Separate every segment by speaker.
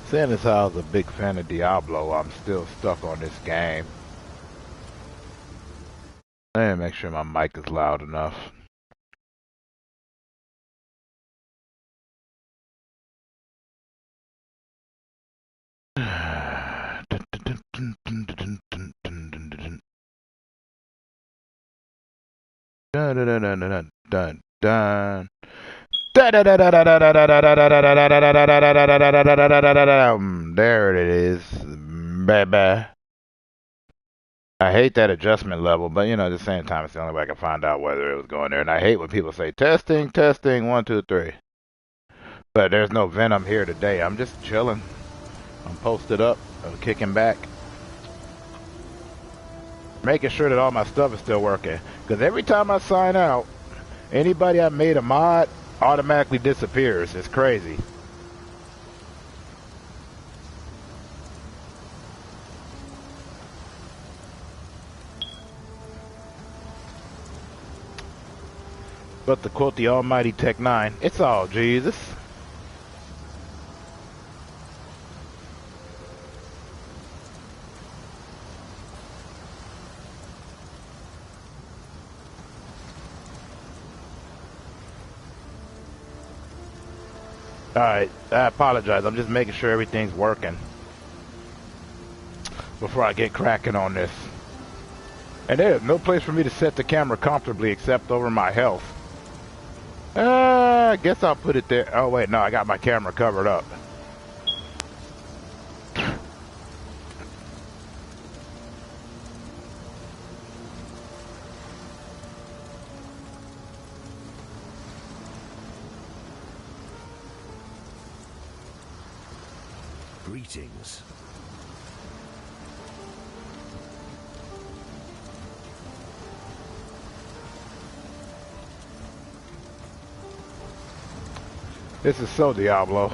Speaker 1: Seeing as how I was a big fan of Diablo, I'm still stuck on this game. Let me make sure my mic is loud enough. There it is, baby. I hate that adjustment level, but you know, at the same time, it's the only way I can find out whether it was going there. And I hate when people say testing, testing, 1, 2, 3. But there's no Venom here today. I'm just chilling. I'm posted up. I'm kicking back. Making sure that all my stuff is still working. Because every time I sign out, anybody I made a mod automatically disappears. It's crazy. But to quote the almighty Tech 9, it's all Jesus. Alright, I apologize. I'm just making sure everything's working before I get cracking on this. And there's no place for me to set the camera comfortably except over my health. I guess I'll put it there. Oh wait, no, I got my camera covered up.
Speaker 2: Greetings.
Speaker 1: This is so Diablo.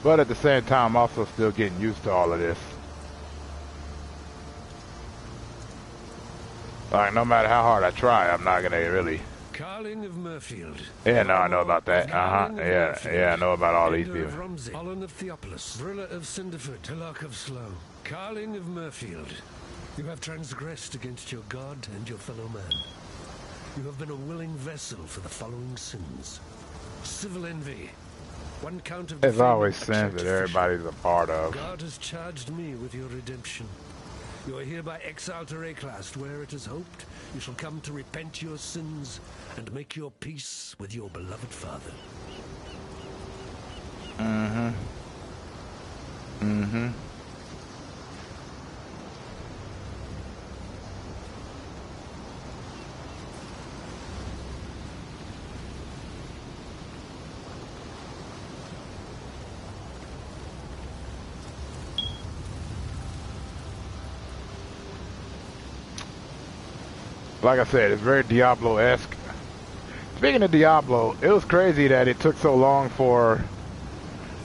Speaker 1: But at the same time, I'm also still getting used to all of this. Like, no matter how hard I try, I'm not gonna really...
Speaker 2: Carling of Murfield.
Speaker 1: Yeah, no, I know about that. Yeah, I know about all these people.
Speaker 2: Olin of Theopolis. Brilla of Cinderfoot. Tilak of Slow. Carling of Murfield. You have transgressed against your god and your fellow man. You have been a willing vessel for the following sins. Civil envy. One count of
Speaker 1: There's always sins that everybody's a part of.
Speaker 2: God has charged me with your redemption. You are hereby exiled to Reclast, where it is hoped you shall come to repent your sins and make your peace with your beloved father.
Speaker 1: Like I said, it's very Diablo-esque. Speaking of Diablo, it was crazy that it took so long for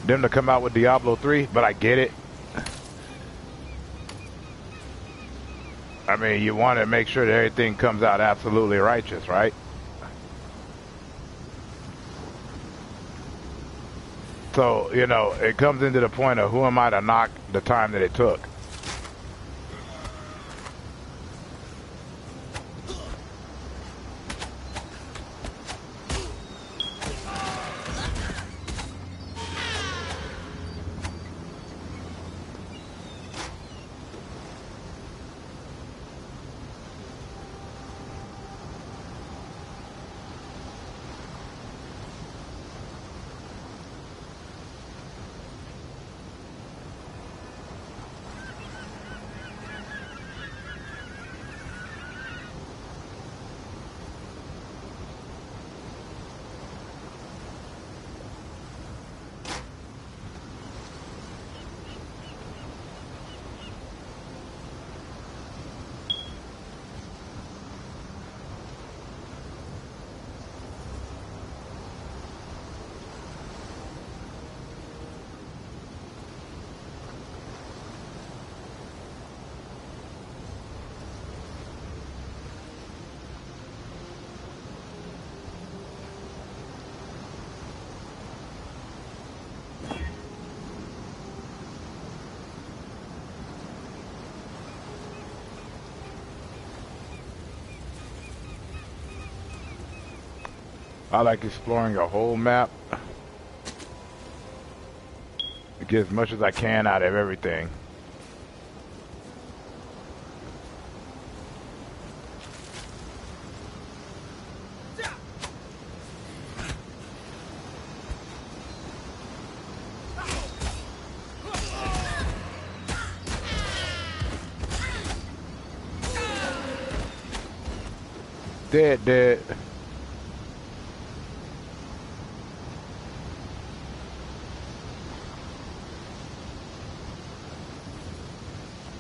Speaker 1: them to come out with Diablo 3, but I get it. I mean, you want to make sure that everything comes out absolutely righteous, right? So, you know, it comes into the point of who am I to knock the time that it took. I like exploring a whole map. Get as much as I can out of everything. Dead.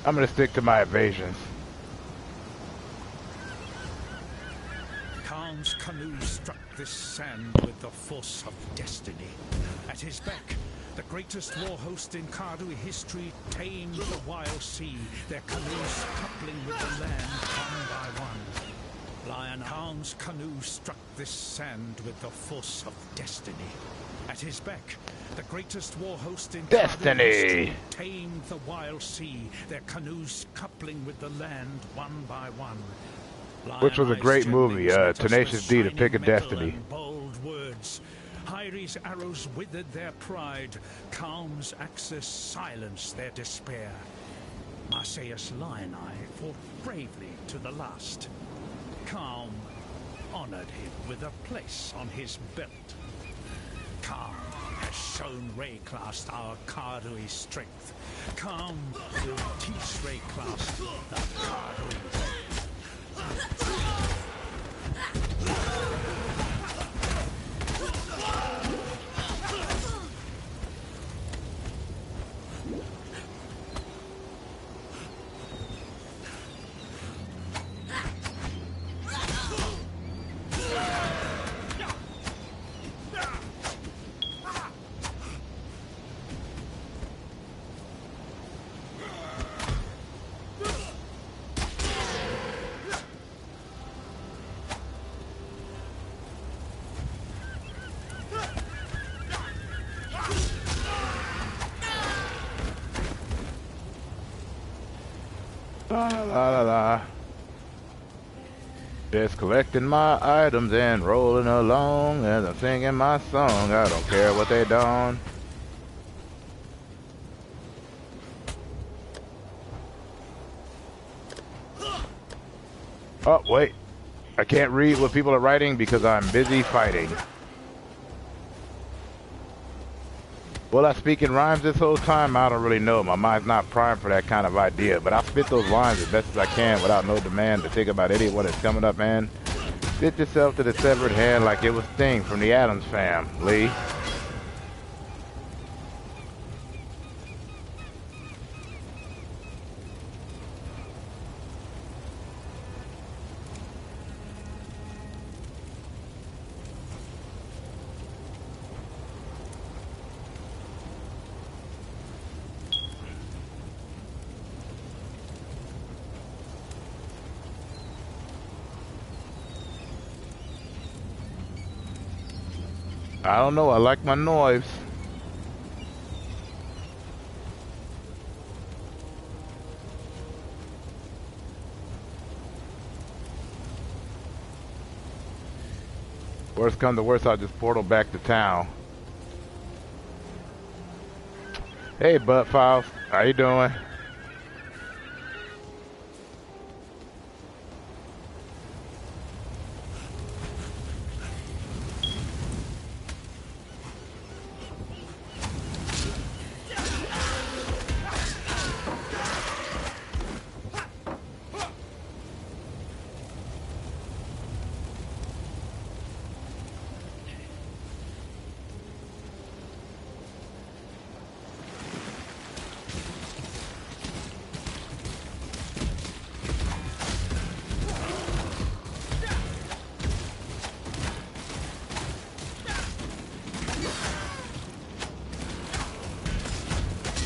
Speaker 1: I'm gonna stick to my evasions.
Speaker 3: Khan's canoe struck this sand with the force of destiny. At his back, the greatest war host in Kardui history tamed the wild sea, their canoes coupling with the land one by one. Lion Khan's canoe struck this sand with the force of destiny. At his back, the greatest war host in
Speaker 1: Destiny
Speaker 3: history tamed the wild sea, their canoes coupling with the land one by one.
Speaker 1: Which was a great movie, Tenacious D, The Pick of Destiny.
Speaker 3: Bold words. Hyri's arrows withered their pride. Calm's axes silenced their despair. Marseilles Lion fought bravely to the last. Calm honored him with a place on his belt. Calm has shown Rayclast our Kardui strength. Calm will teach Rayclast the Kardui way.
Speaker 1: La. Just collecting my items and rolling along as I'm singing my song. I don't care what they done. Oh, wait. I can't read what people are writing because I'm busy fighting. Will I speak in rhymes this whole time? I don't really know. My mind's not primed for that kind of idea, but I'll spit those lines as best as I can without no demand to think about anyone that's coming up, man. Fit yourself to the severed hand like it was Sting from the Addams fam, Lee. I don't know, I like my noise. Worst come to worst, I'll just portal back to town. Hey, Butt Files, how you doing?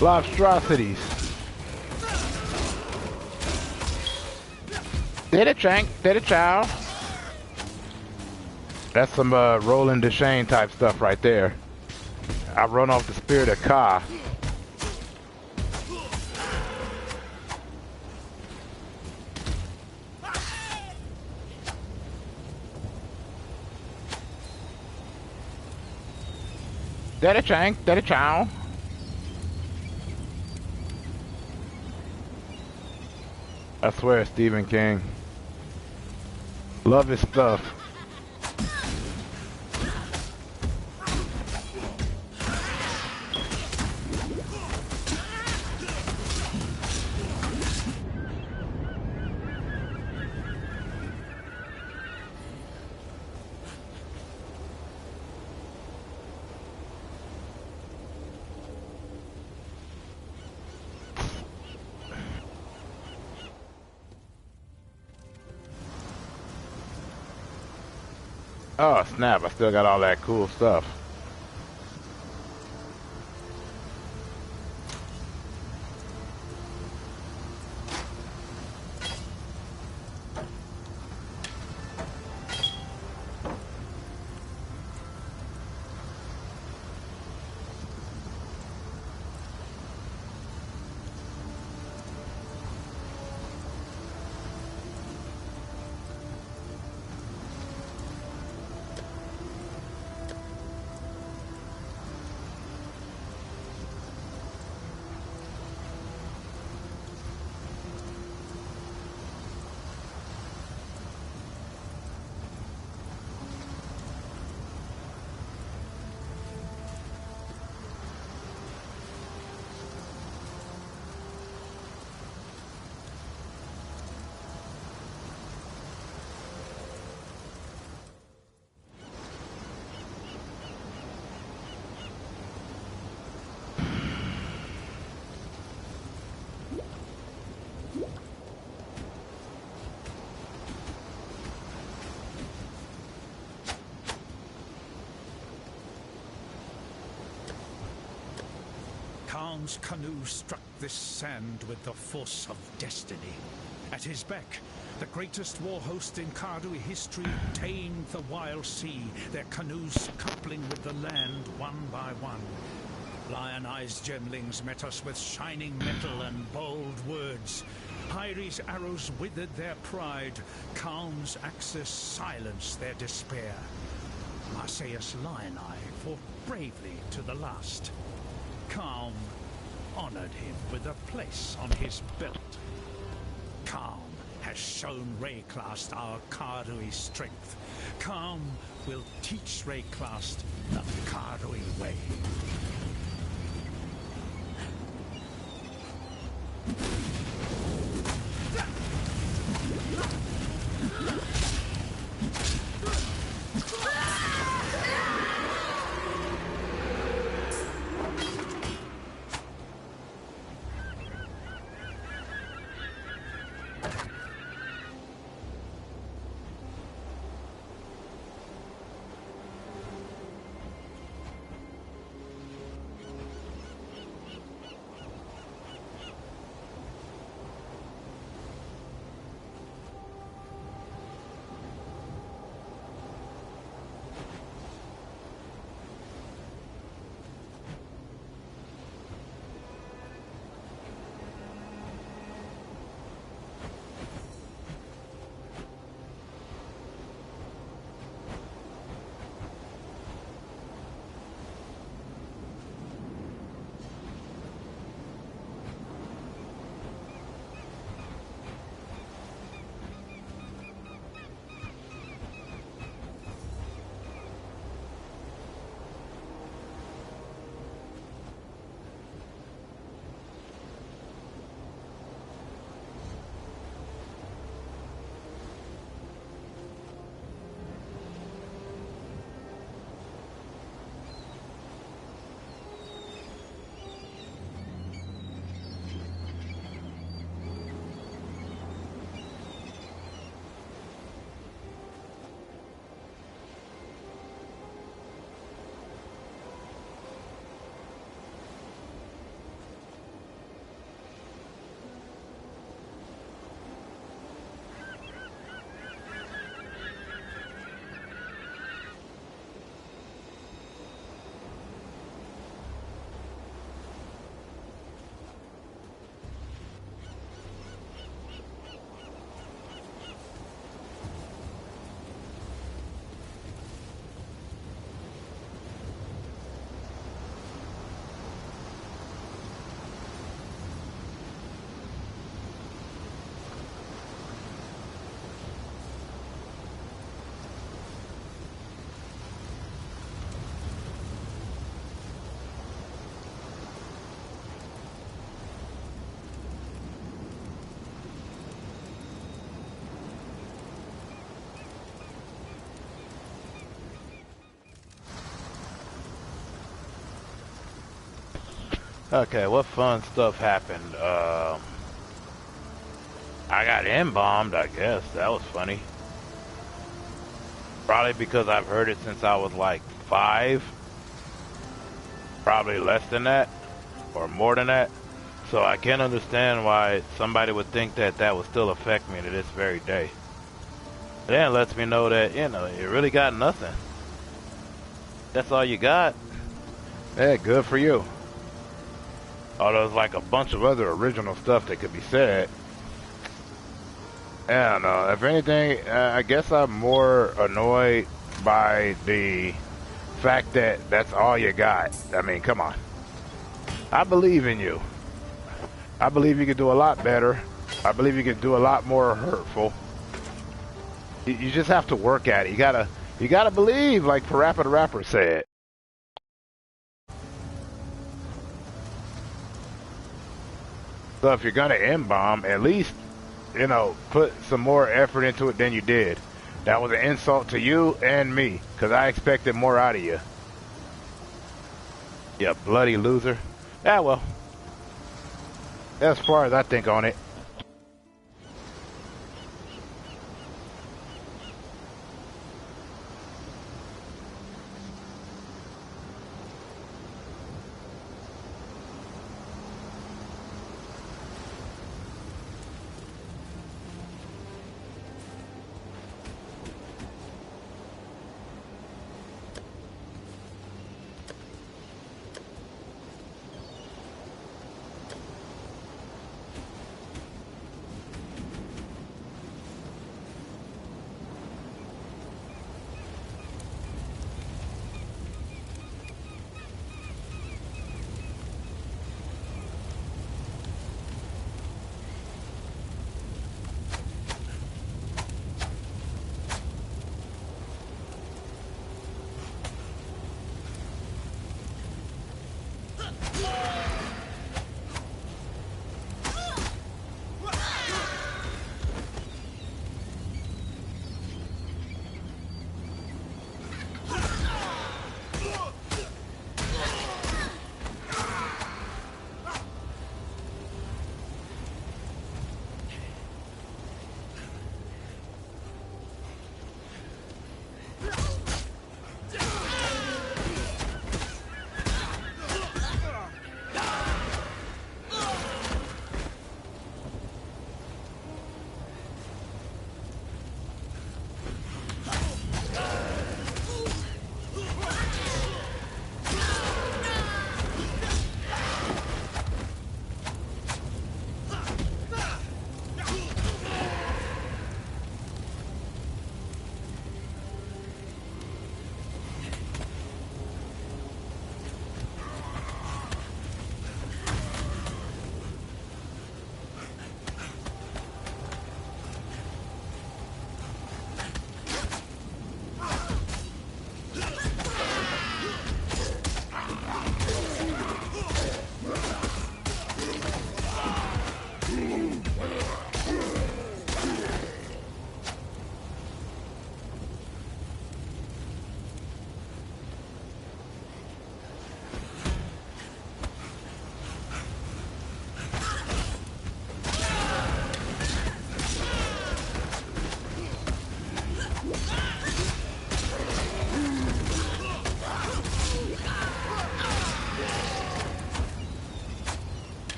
Speaker 1: Monstrosities. Did it, Trank? Did it, child? That's some Roland Deschain type stuff right there. I run off the spirit of Ka. Daddy Chank, Daddy Chow. I swear, Stephen King. Love his stuff. Oh snap, I still got all that cool stuff.
Speaker 3: Khan's canoe struck this sand with the force of destiny. At his beck, the greatest war host in Kardui history tamed the wild sea, their canoes coupling with the land one by one. Lion-eyed gemlings met us with shining metal and bold words. Hyri's arrows withered their pride. Khan's axes silenced their despair. Marseilles Lion-eye fought bravely to the last. Khan honored him with a place on his belt. Khan has shown Rayclast our Kardui strength. Khan will teach Rayclast the Kardui way.
Speaker 1: Okay, what fun stuff happened? I got embalmed, I guess. That was funny. Probably because I've heard it since I was like 5. Probably less than that, or more than that. So I can't understand why somebody would think that that would still affect me to this very day. Then it lets me know that, you know, you really got nothing. That's all you got. Yeah, good for you. Oh, there's like a bunch of other original stuff that could be said. I don't know. If anything, I guess I'm more annoyed by the fact that that's all you got. I mean, come on. I believe in you. I believe you could do a lot better. I believe you could do a lot more hurtful. You just have to work at it. You gotta believe, like Parappa the Rapper said. So if you're gonna M-bomb, at least, you know, put some more effort into it than you did. That was an insult to you and me, because I expected more out of you. You bloody loser. Yeah, well, as far as I think on it.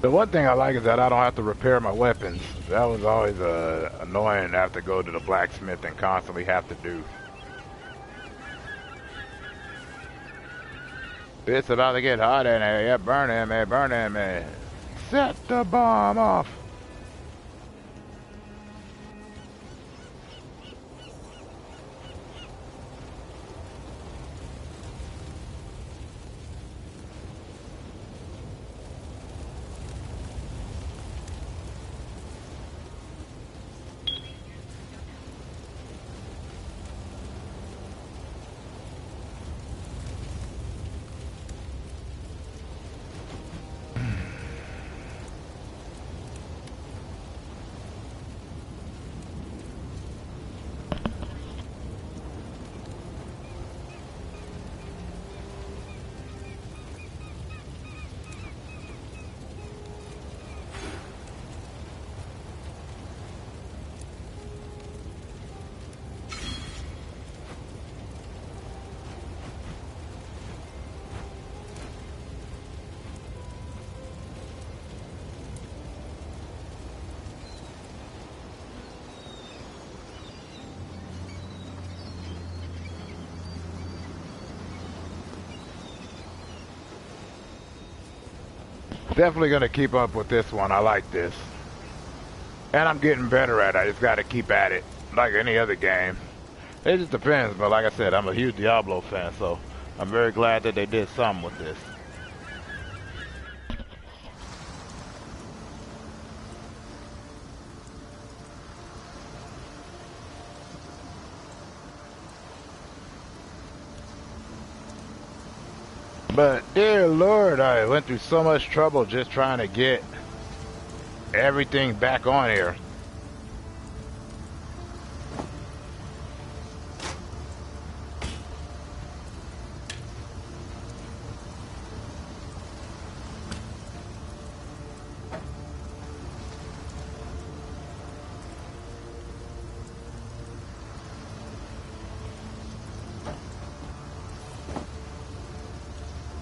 Speaker 1: The one thing I like is that I don't have to repair my weapons. That was always annoying to have to go to the blacksmith and constantly have to do. It's about to get hot in here. Yeah, burn him, man, burn him, man. Set the bomb off. Definitely gonna keep up with this one. I like this. And I'm getting better at it. I just gotta keep at it. Like any other game. It just depends, but like I said, I'm a huge Diablo fan, so I'm very glad that they did something with this. But dear Lord, I went through so much trouble just trying to get everything back on here.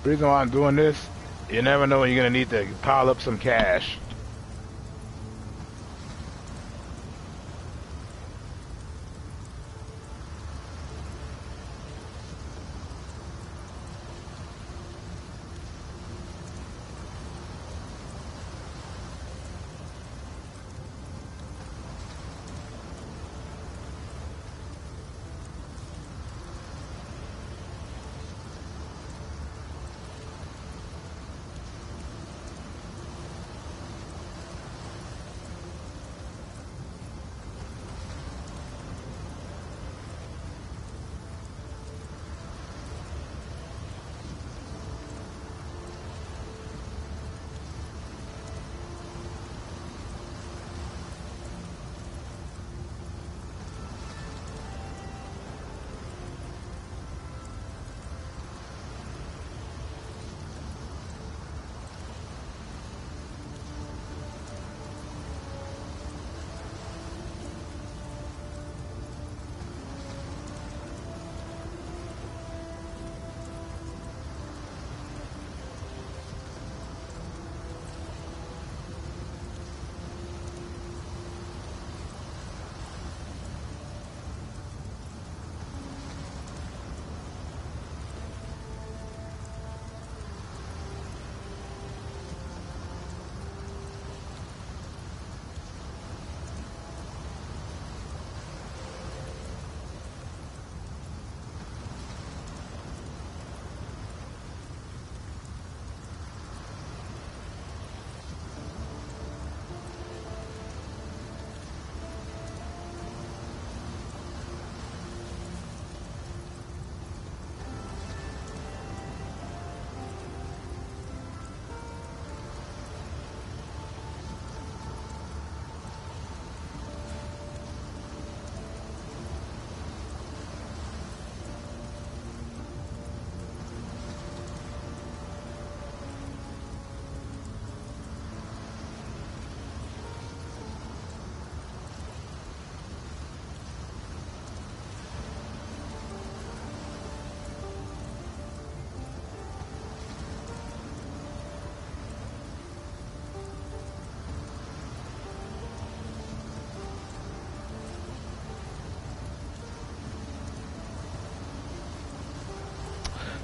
Speaker 1: The reason why I'm doing this, you never know when you're going to need to pile up some cash.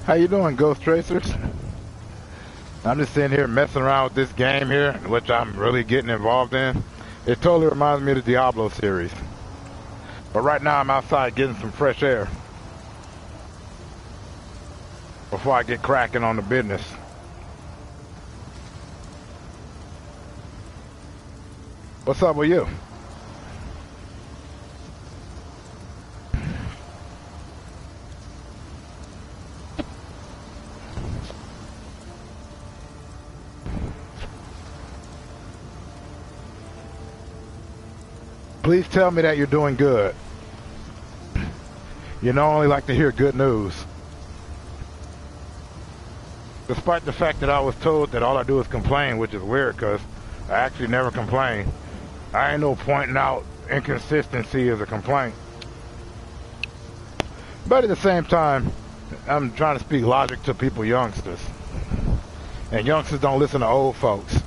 Speaker 1: How you doing, Ghost Tracers? I'm just sitting here messing around with this game here, which I'm really getting involved in. It totally reminds me of the Diablo series. But right now I'm outside getting some fresh air before I get cracking on the business. What's up with you? Please tell me that you're doing good. You know, I only like to hear good news. Despite the fact that I was told that all I do is complain, which is weird because I actually never complain. I ain't no pointing out inconsistency as a complaint. But at the same time, I'm trying to speak logic to people, youngsters. And youngsters don't listen to old folks.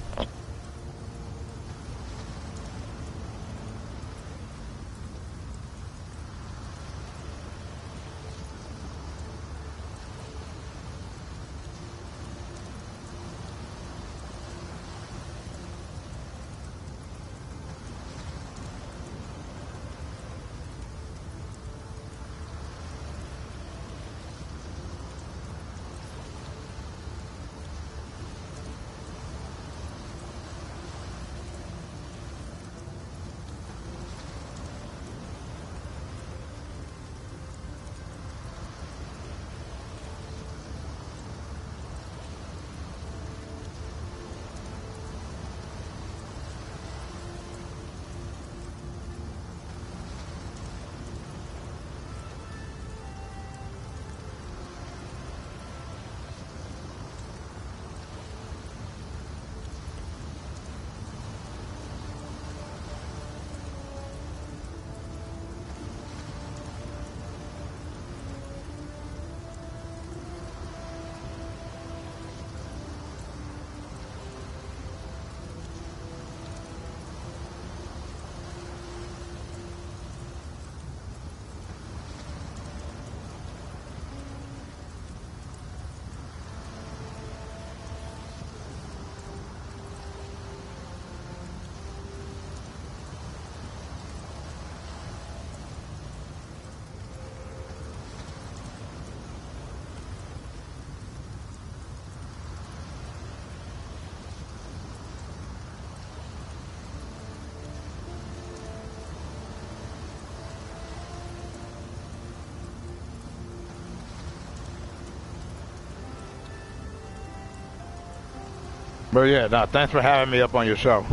Speaker 1: But yeah, no, thanks for having me up on your show.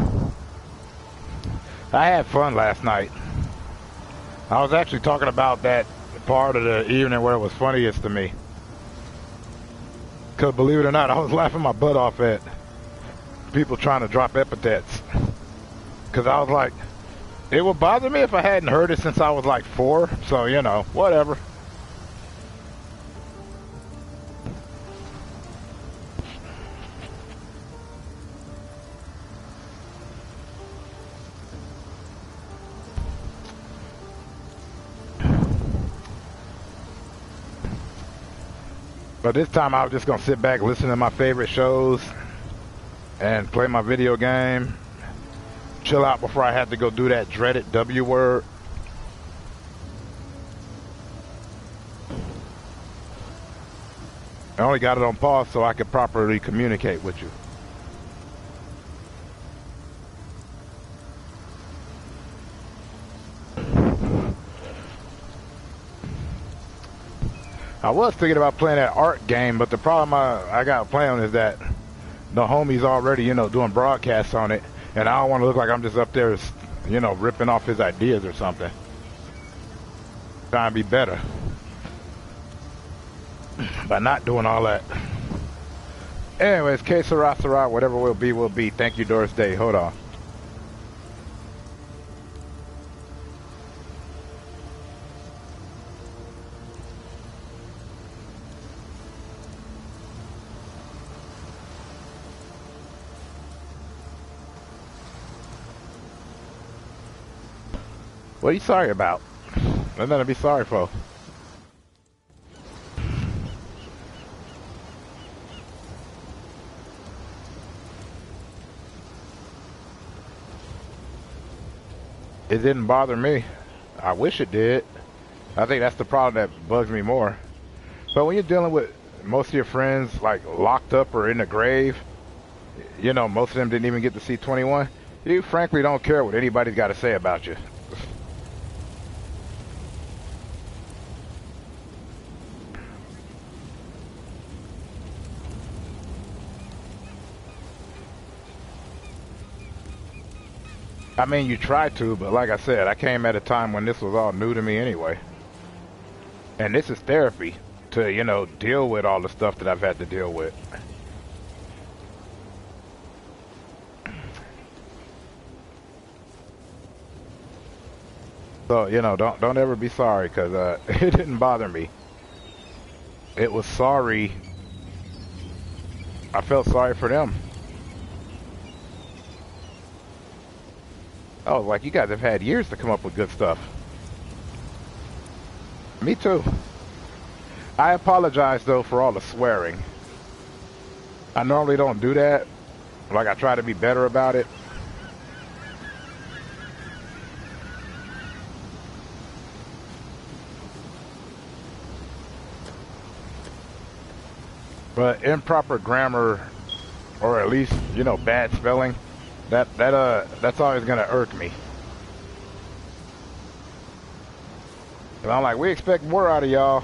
Speaker 1: I had fun last night. I was actually talking about that part of the evening where it was funniest to me. Because believe it or not, I was laughing my butt off at people trying to drop epithets. Because I was like, it would bother me if I hadn't heard it since I was like 4. So, you know, whatever. But this time I was just going to sit back, listen to my favorite shows, and play my video game. Chill out before I had to go do that dreaded W word. I only got it on pause so I could properly communicate with you. I was thinking about playing that art game, but the problem I got playing is that the homie's already, you know, doing broadcasts on it, and I don't want to look like I'm just up there, you know, ripping off his ideas or something. Trying to be better by not doing all that. Anyways, que sera, sera, whatever will be, will be. Thank you, Doris Day. Hold on. What are you sorry about? There's nothing to be sorry for. It didn't bother me. I wish it did. I think that's the problem that bugs me more. But when you're dealing with most of your friends like locked up or in the grave, you know, most of them didn't even get to see 21. You frankly don't care what anybody's got to say about you. I mean, you try to, but like I said, I came at a time when this was all new to me anyway. And this is therapy to, you know, deal with all the stuff that I've had to deal with. So, you know, don't ever be sorry, because it didn't bother me. It was sorry. I felt sorry for them. Oh, like you guys have had years to come up with good stuff. Me too. I apologize, though, for all the swearing. I normally don't do that. Like, I try to be better about it. But improper grammar, or at least, you know, bad spelling, that's always gonna irk me. And I'm like, we expect more out of y'all.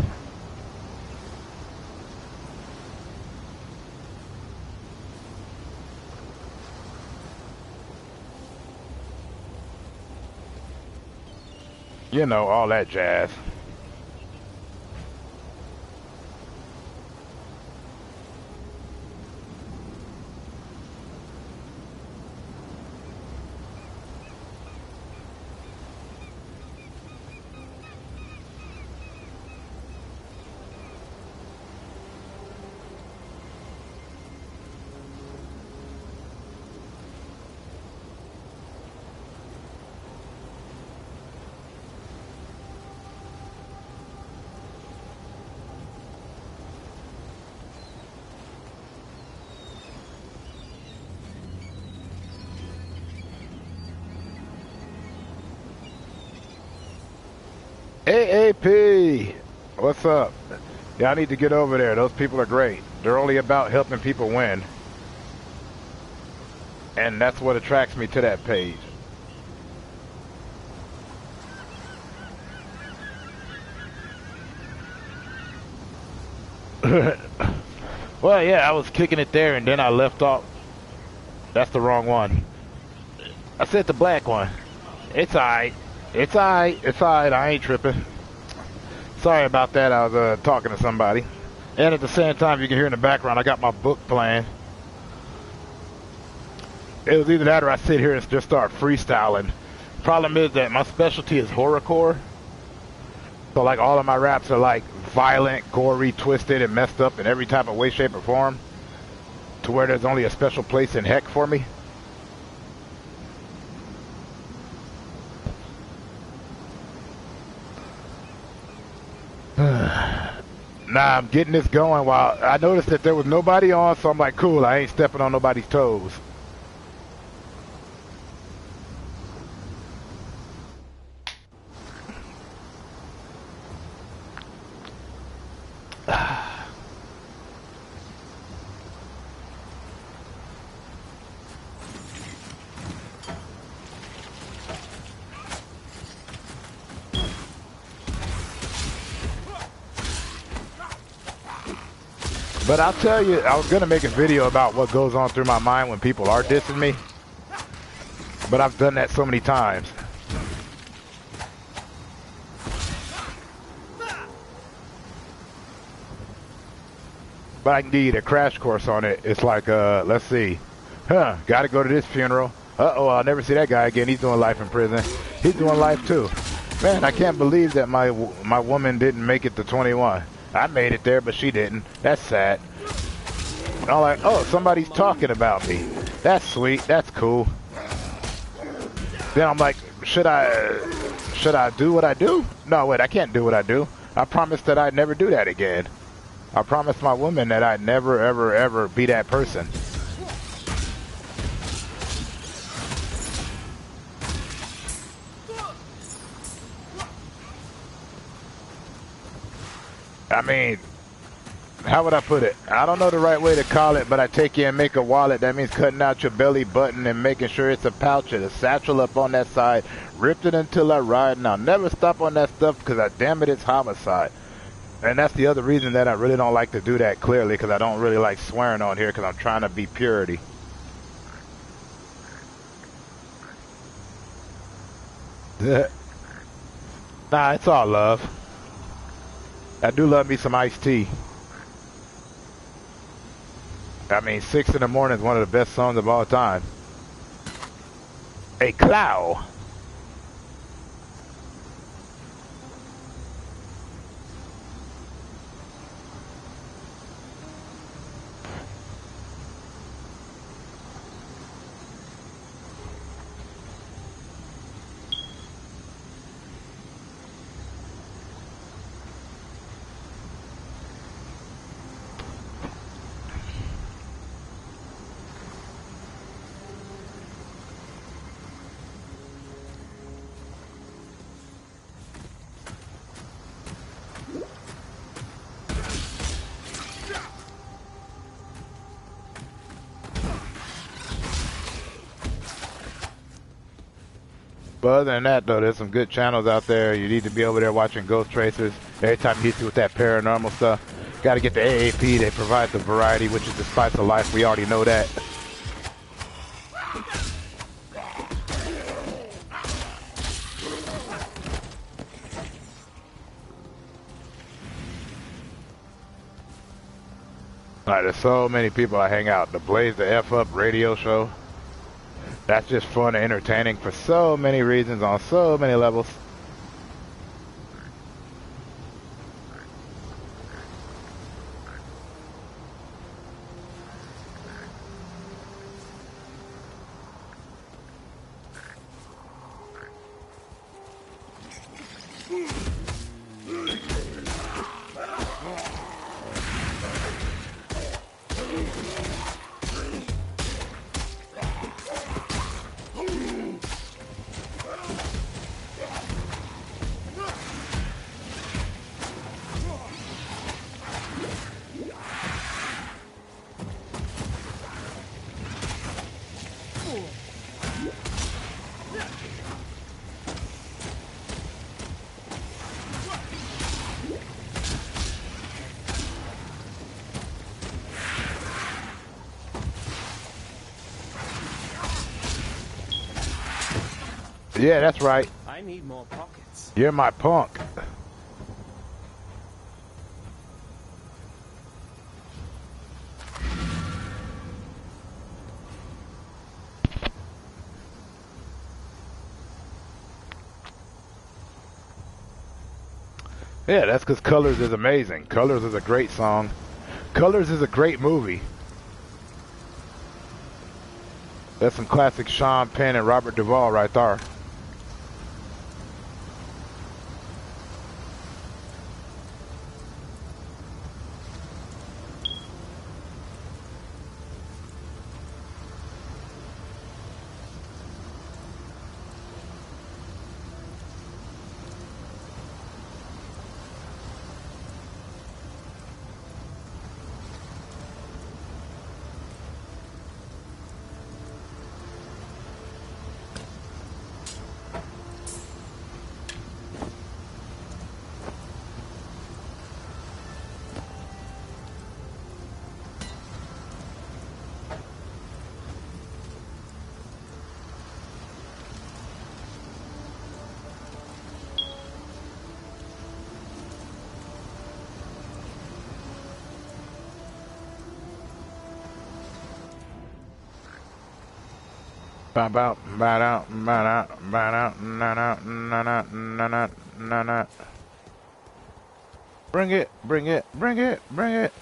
Speaker 1: You know, all that jazz. AAP! What's up? Yeah, I need to get over there. Those people are great. They're only about helping people win. And that's what attracts me to that page. Well, yeah, I was kicking it there and then I left off. That's the wrong one. I said the black one. It's alright. It's alright. It's alright. I ain't tripping. Sorry about that. I was talking to somebody. And at the same time, you can hear in the background, I got my book playing. It was either that or I sit here and just start freestyling. Problem is that my specialty is horrorcore. So like all of my raps are like violent, gory, twisted, and messed up in every type of way, shape, or form. To where there's only a special place in heck for me. Nah, I'm getting this going while I noticed that there was nobody on, so I'm like, cool, I ain't stepping on nobody's toes. But I'll tell you, I was going to make a video about what goes on through my mind when people are dissing me. But I've done that so many times. But I can give you the crash course on it. It's like, let's see. Gotta go to this funeral. Uh-oh, I'll never see that guy again. He's doing life in prison. He's doing life too. Man, I can't believe that my woman didn't make it to 21. I made it there, but she didn't. That's sad. And I'm like, oh, somebody's talking about me. That's sweet. That's cool. Then I'm like, should I do what I do? No, wait, I can't do what I do. I promised that I'd never do that again. I promised my woman that I'd never, ever, ever be that person. I mean, how would I put it? I don't know the right way to call it, but I take you and make a wallet. That means cutting out your belly button and making sure it's a pouch and a satchel up on that side. Ripped it until I ride, and I'll never stop on that stuff because, damn it, it's homicide. And that's the other reason that I really don't like to do that clearly, because I don't really like swearing on here because I'm trying to be purity. Nah, it's all love. I do love me some iced tea. I mean, 6 in the morning is one of the best songs of all time. A cloud. But other than that, though, there's some good channels out there. You need to be over there watching Ghost Tracers. Every time you hit you with that paranormal stuff, got to get the AAP. They provide the variety, which is the spice of life. We already know that. All right, there's so many people I hang out. The Blaze the F Up radio show. That's just fun and entertaining for so many reasons on so many levels. Yeah, that's right.
Speaker 4: I need more pockets.
Speaker 1: You're my punk. Yeah, that's because Colors is amazing. Colors is a great song. Colors is a great movie. That's some classic Sean Penn and Robert Duvall right there. Bring it, bring it, bring it, bring it.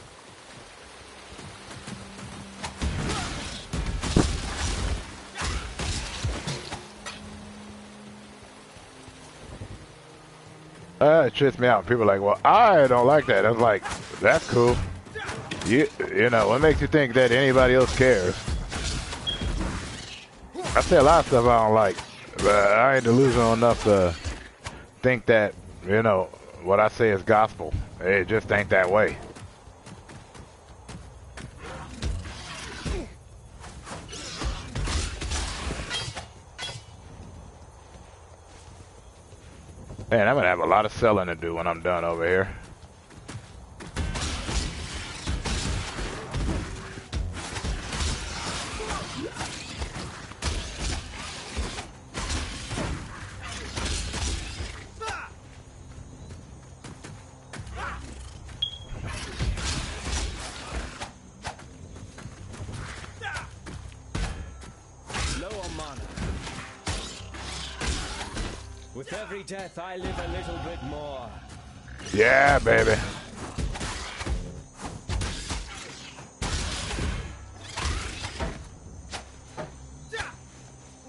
Speaker 1: It trips me out. People are like, well, I don't like that. I was like, that's cool. You know, what makes you think that anybody else cares? I say a lot of stuff I don't like, but I ain't delusional enough to think that, you know, what I say is gospel. It just ain't that way. Man, I'm gonna have a lot of selling to do when I'm done over here.
Speaker 4: With every death, I live a little bit more.
Speaker 1: Yeah, baby.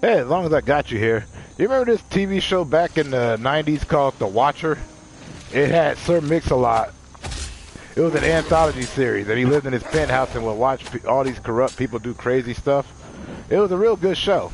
Speaker 1: Hey, as long as I got you here. You remember this TV show back in the 90s called The Watcher? It had Sir Mix-a-Lot. It was an anthology series, and he lived in his penthouse and would watch all these corrupt people do crazy stuff. It was a real good show.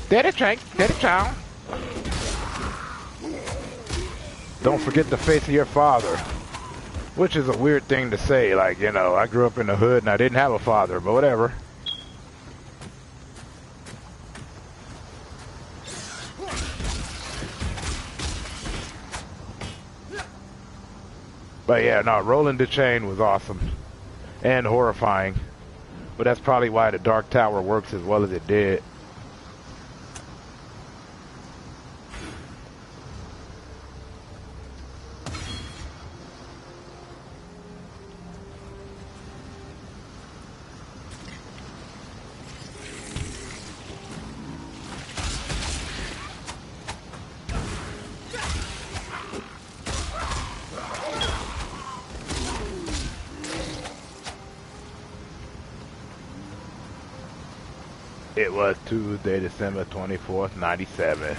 Speaker 1: Daddy chow. Don't forget the face of your father. Which is a weird thing to say. Like, you know, I grew up in the hood and I didn't have a father, but whatever. But yeah, no, Rolling the Chain was awesome. And horrifying. But that's probably why the Dark Tower works as well as it did. It was Tuesday, December 24th, 97.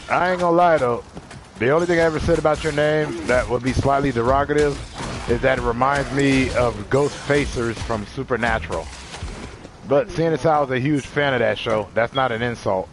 Speaker 1: I ain't gonna lie though, the only thing I ever said about your name that would be slightly derogative is that it reminds me of Ghost Facers from Supernatural. But seeing as I was a huge fan of that show, that's not an insult.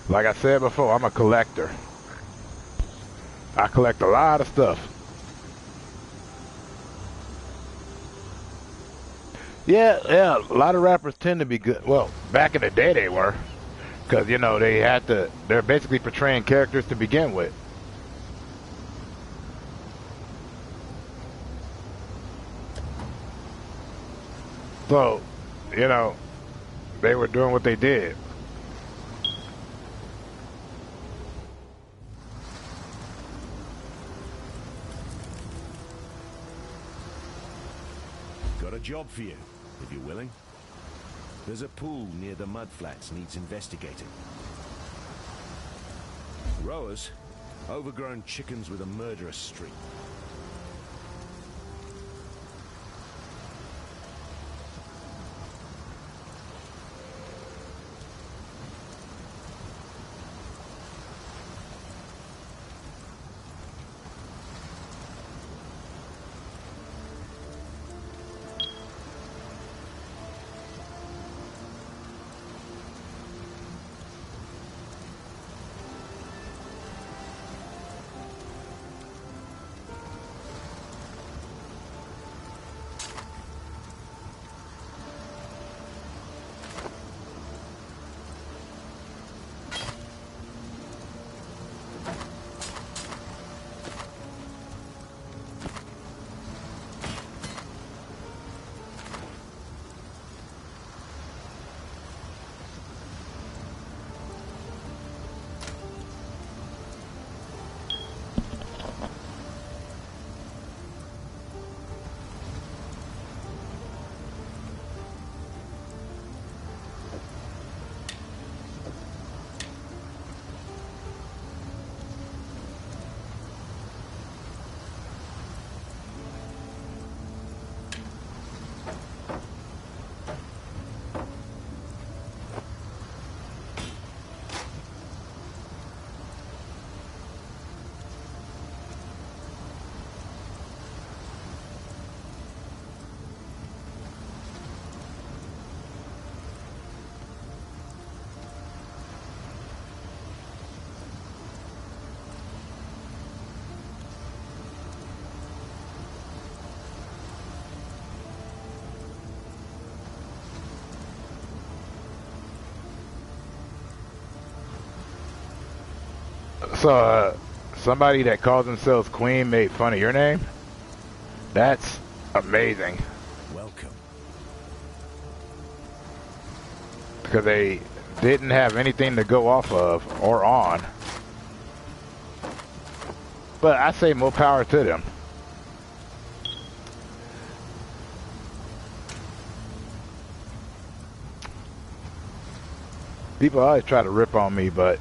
Speaker 1: Like I said before, I'm a collector. I collect a lot of stuff. Yeah, a lot of rappers tend to be good. Well, back in the day they were. Because, you know, they're basically portraying characters to begin with. So, you know, they were doing what they did.
Speaker 5: Got a job for you, if you're willing. There's a pool near the mudflats needs investigating. Rowers, overgrown chickens with a murderous streak.
Speaker 1: So, somebody that calls themselves Queen made fun of your name? That's amazing.
Speaker 5: Welcome.
Speaker 1: Because they didn't have anything to go off of or on. But I say more power to them. People always try to rip on me, but,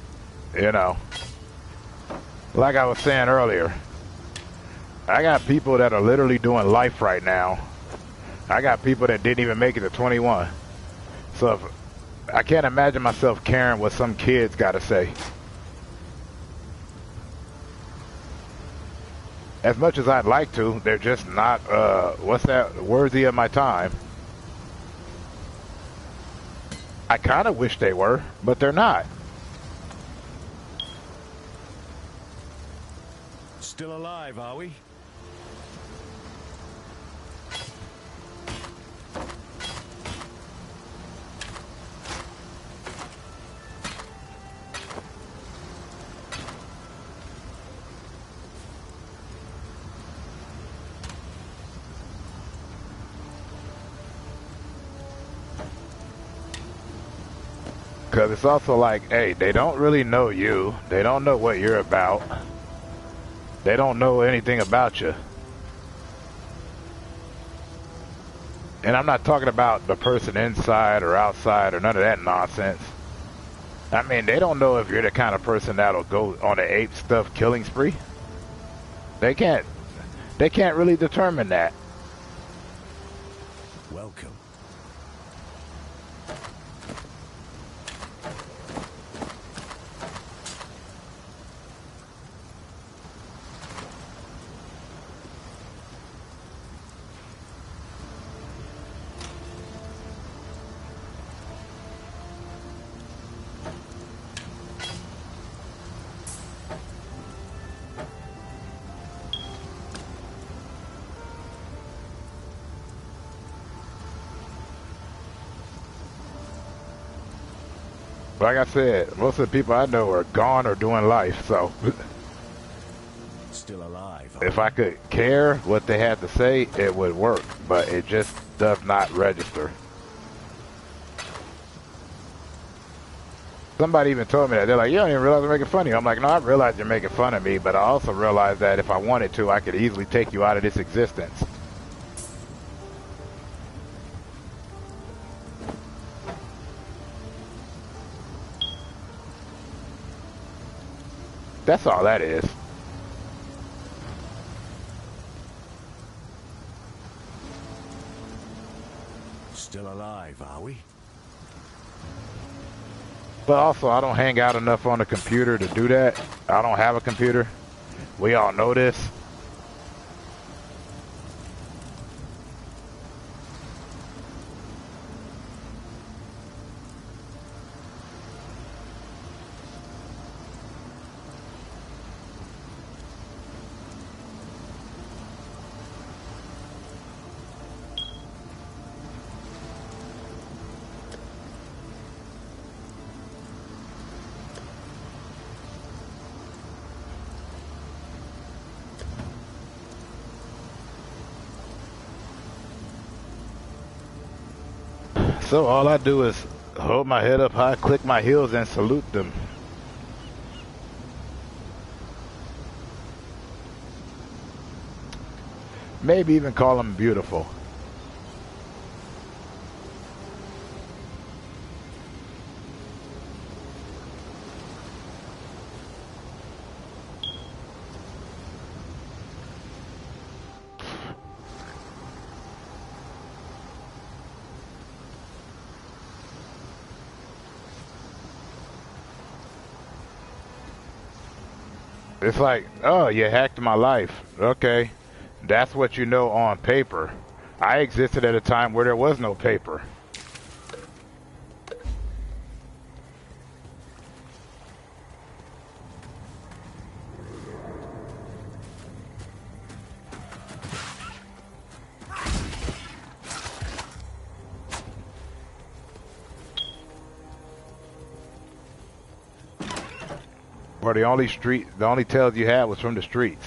Speaker 1: you know, like I was saying earlier, I got people that are literally doing life right now. I got people that didn't even make it to 21. So if, I can't imagine myself caring what some kids got to say. As much as I'd like to, they're just not, worthy of my time. I kind of wish they were, but they're not.
Speaker 5: Still alive, are we?
Speaker 1: Because it's also like, hey, they don't really know you. They don't know what you're about. They don't know anything about you. And I'm not talking about the person inside or outside or none of that nonsense. I mean, they don't know if you're the kind of person that'll go on an ape stuff killing spree. They can't really determine that.
Speaker 5: Welcome.
Speaker 1: Like I said, most of the people I know are gone or doing life, so
Speaker 5: Still alive.
Speaker 1: if I could care what they had to say, it would work. But it just does not register. Somebody even told me that. They're like, you don't even realize I'm making fun of you. I'm like, no, I realize you're making fun of me, but I also realize that if I wanted to, I could easily take you out of this existence. That's all that is.
Speaker 5: Still alive, are we?
Speaker 1: But also, I don't hang out enough on the computer to do that. I don't have a computer. We all know this. So all I do is hold my head up high, click my heels, and salute them. Maybe even call them beautiful. It's like, oh, you hacked my life. Okay. That's what you know on paper. I existed at a time where there was no paper. Or the only tells you had was from the streets.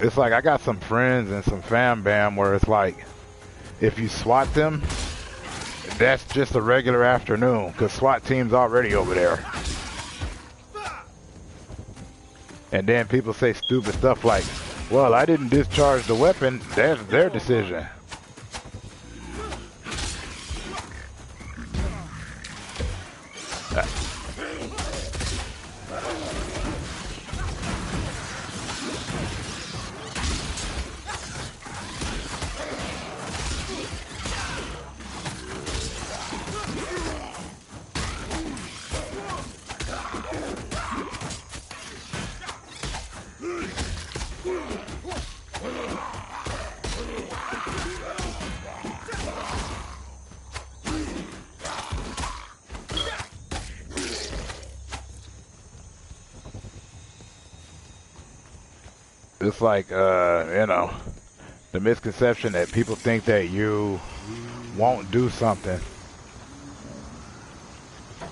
Speaker 1: It's like I got some friends and some fam bam where it's like, if you SWAT them, that's just a regular afternoon, because SWAT team's already over there. And then people say stupid stuff like, well, I didn't discharge the weapon, that's their decision. It's like, you know, the misconception that people think that you won't do something.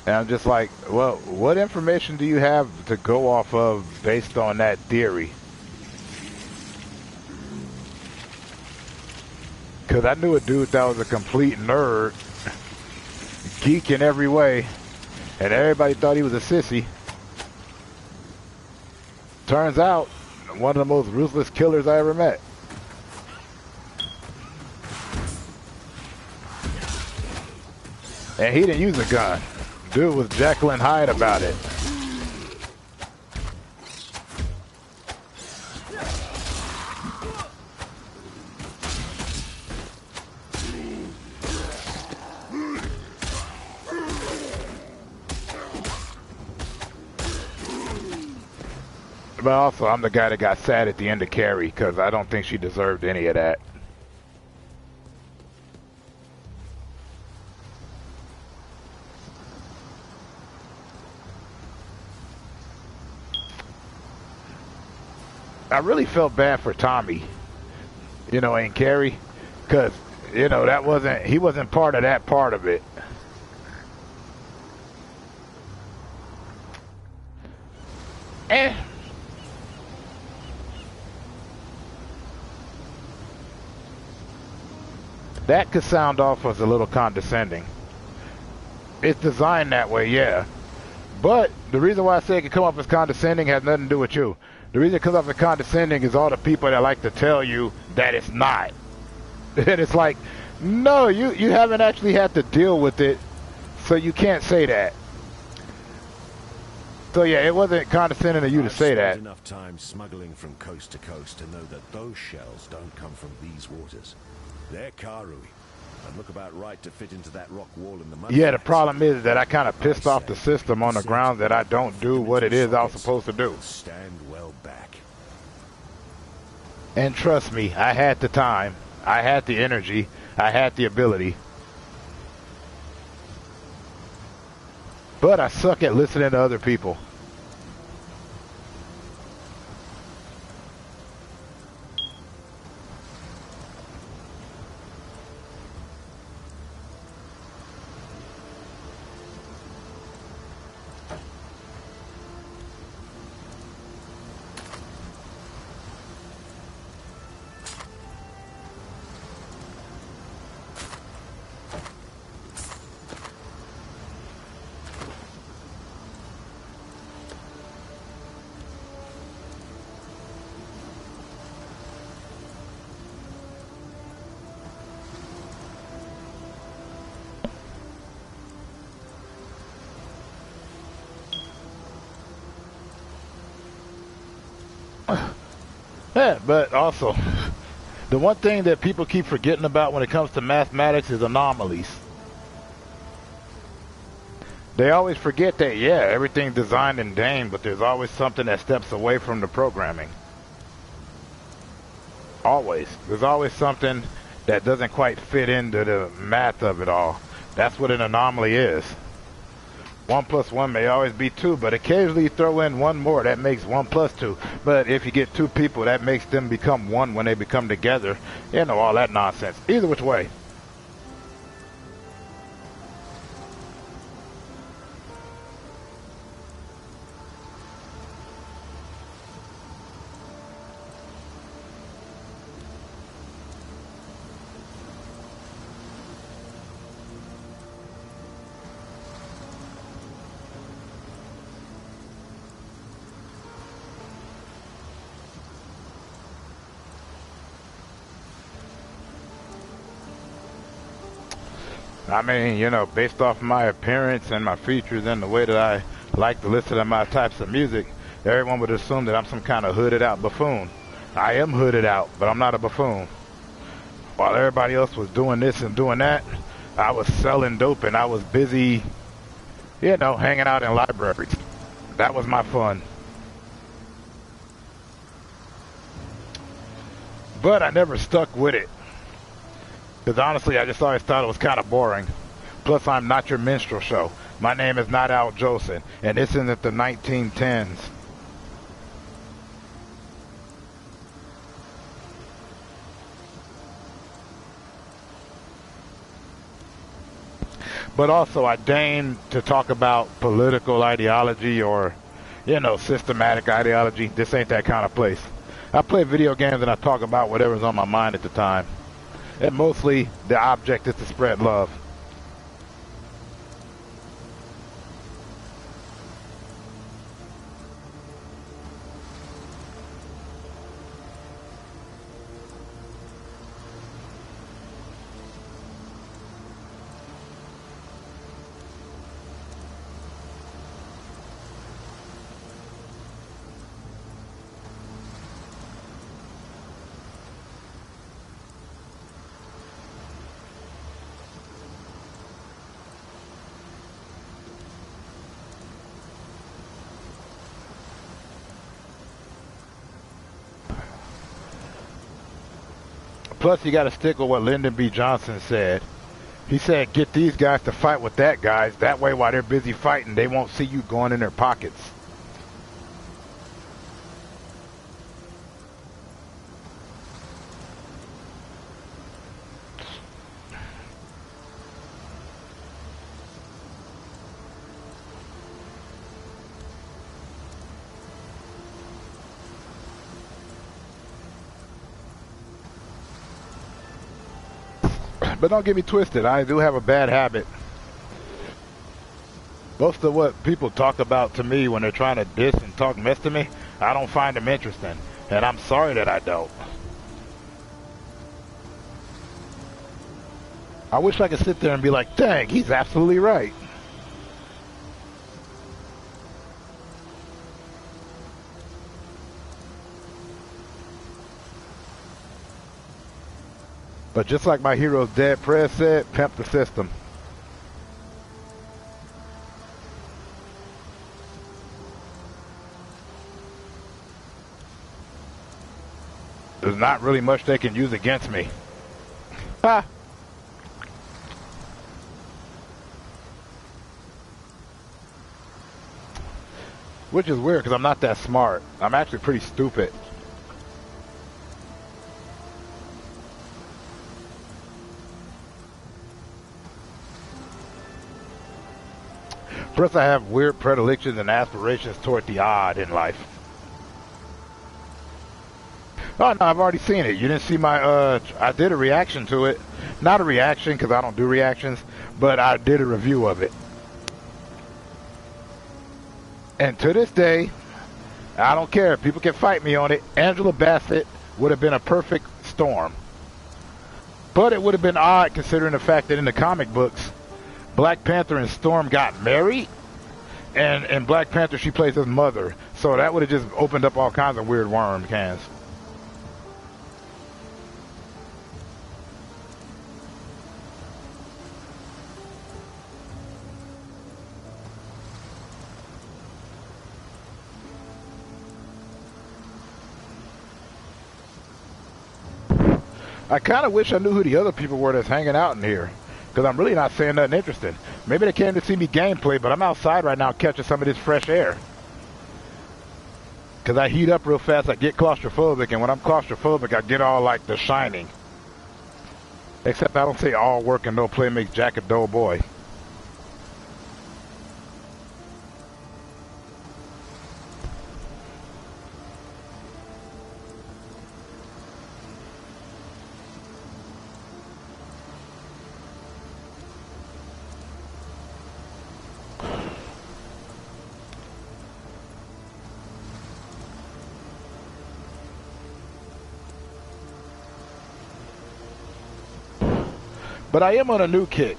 Speaker 1: And I'm just like, well, what information do you have to go off of based on that theory? Because I knew a dude that was a complete nerd, geek in every way, and everybody thought he was a sissy. Turns out, one of the most ruthless killers I ever met. And he didn't use a gun. Dude was Jekyll and Hyde about it. But also, I'm the guy that got sad at the end of Carrie, because I don't think she deserved any of that. I really felt bad for Tommy, you know, and carry, because, you know, he wasn't part of that part of it. That could sound off as a little condescending. It's designed that way, yeah. But the reason why I say it could come off as condescending has nothing to do with you. The reason it comes off as condescending is all the people that like to tell you that it's not. And it's like, no, you haven't actually had to deal with it, so you can't say that. So yeah, it wasn't condescending of you to say that.
Speaker 5: I've spent enough time smuggling from coast to coast to know that those shells don't come from these waters. They're Karui, and look about right to fit into that rock wall in the mud.
Speaker 1: Yeah, the problem is that I kind of pissed off the system on the grounds that I don't do what it is I was supposed to do.
Speaker 5: Stand well back.
Speaker 1: And trust me, I had the time, I had the energy, I had the ability. But I suck at listening to other people. Yeah, but also, the one thing that people keep forgetting about when it comes to mathematics is anomalies. They always forget that, yeah, everything's designed in Dane, but there's always something that steps away from the programming. Always. There's always something that doesn't quite fit into the math of it all. That's what an anomaly is. 1 plus 1 may always be 2, but occasionally you throw in one more, that makes 1 plus 2. But if you get 2 people, that makes them become 1 when they become together. You know, all that nonsense. Either which way. I mean, you know, based off my appearance and my features and the way that I like to listen to my types of music, everyone would assume that I'm some kind of hooded out buffoon. I am hooded out, but I'm not a buffoon. While everybody else was doing this and doing that, I was selling dope and I was busy, you know, hanging out in libraries. That was my fun. But I never stuck with it. Because honestly, I just always thought it was kind of boring. Plus, I'm not your minstrel show. My name is not Al Jolson, and this isn't the 1910s. But also, I deign to talk about political ideology or, you know, systematic ideology. This ain't that kind of place. I play video games and I talk about whatever's on my mind at the time. And mostly, the object is to spread love. Plus, you got to stick with what Lyndon B. Johnson said. He said, get these guys to fight with that guys. That way, while they're busy fighting, they won't see you going in their pockets. But don't get me twisted, I do have a bad habit. Most of what people talk about to me when they're trying to diss and talk mess to me, I don't find them interesting. And I'm sorry that I don't. I wish I could sit there and be like, dang, he's absolutely right. But just like my hero's dead press said, pimp the system. There's not really much they can use against me. Ha! Which is weird because I'm not that smart. I'm actually pretty stupid. Plus, I have weird predilections and aspirations toward the odd in life. Oh, no, I've already seen it. You didn't see my, I did a reaction to it. Not a reaction, because I don't do reactions, but I did a review of it. And to this day, I don't care. People can fight me on it. Angela Bassett would have been a perfect Storm. But it would have been odd considering the fact that in the comic books, Black Panther and Storm got married, and in Black Panther she plays his mother, so that would have just opened up all kinds of weird worm cans. I kind of wish I knew who the other people were that's hanging out in here. Because I'm really not saying nothing interesting. Maybe they came to see me gameplay, but I'm outside right now catching some of this fresh air. Because I heat up real fast, I get claustrophobic, and when I'm claustrophobic, I get all like The Shining. Except I don't say all work and no play makes Jack a dull boy. But I am on a new kick.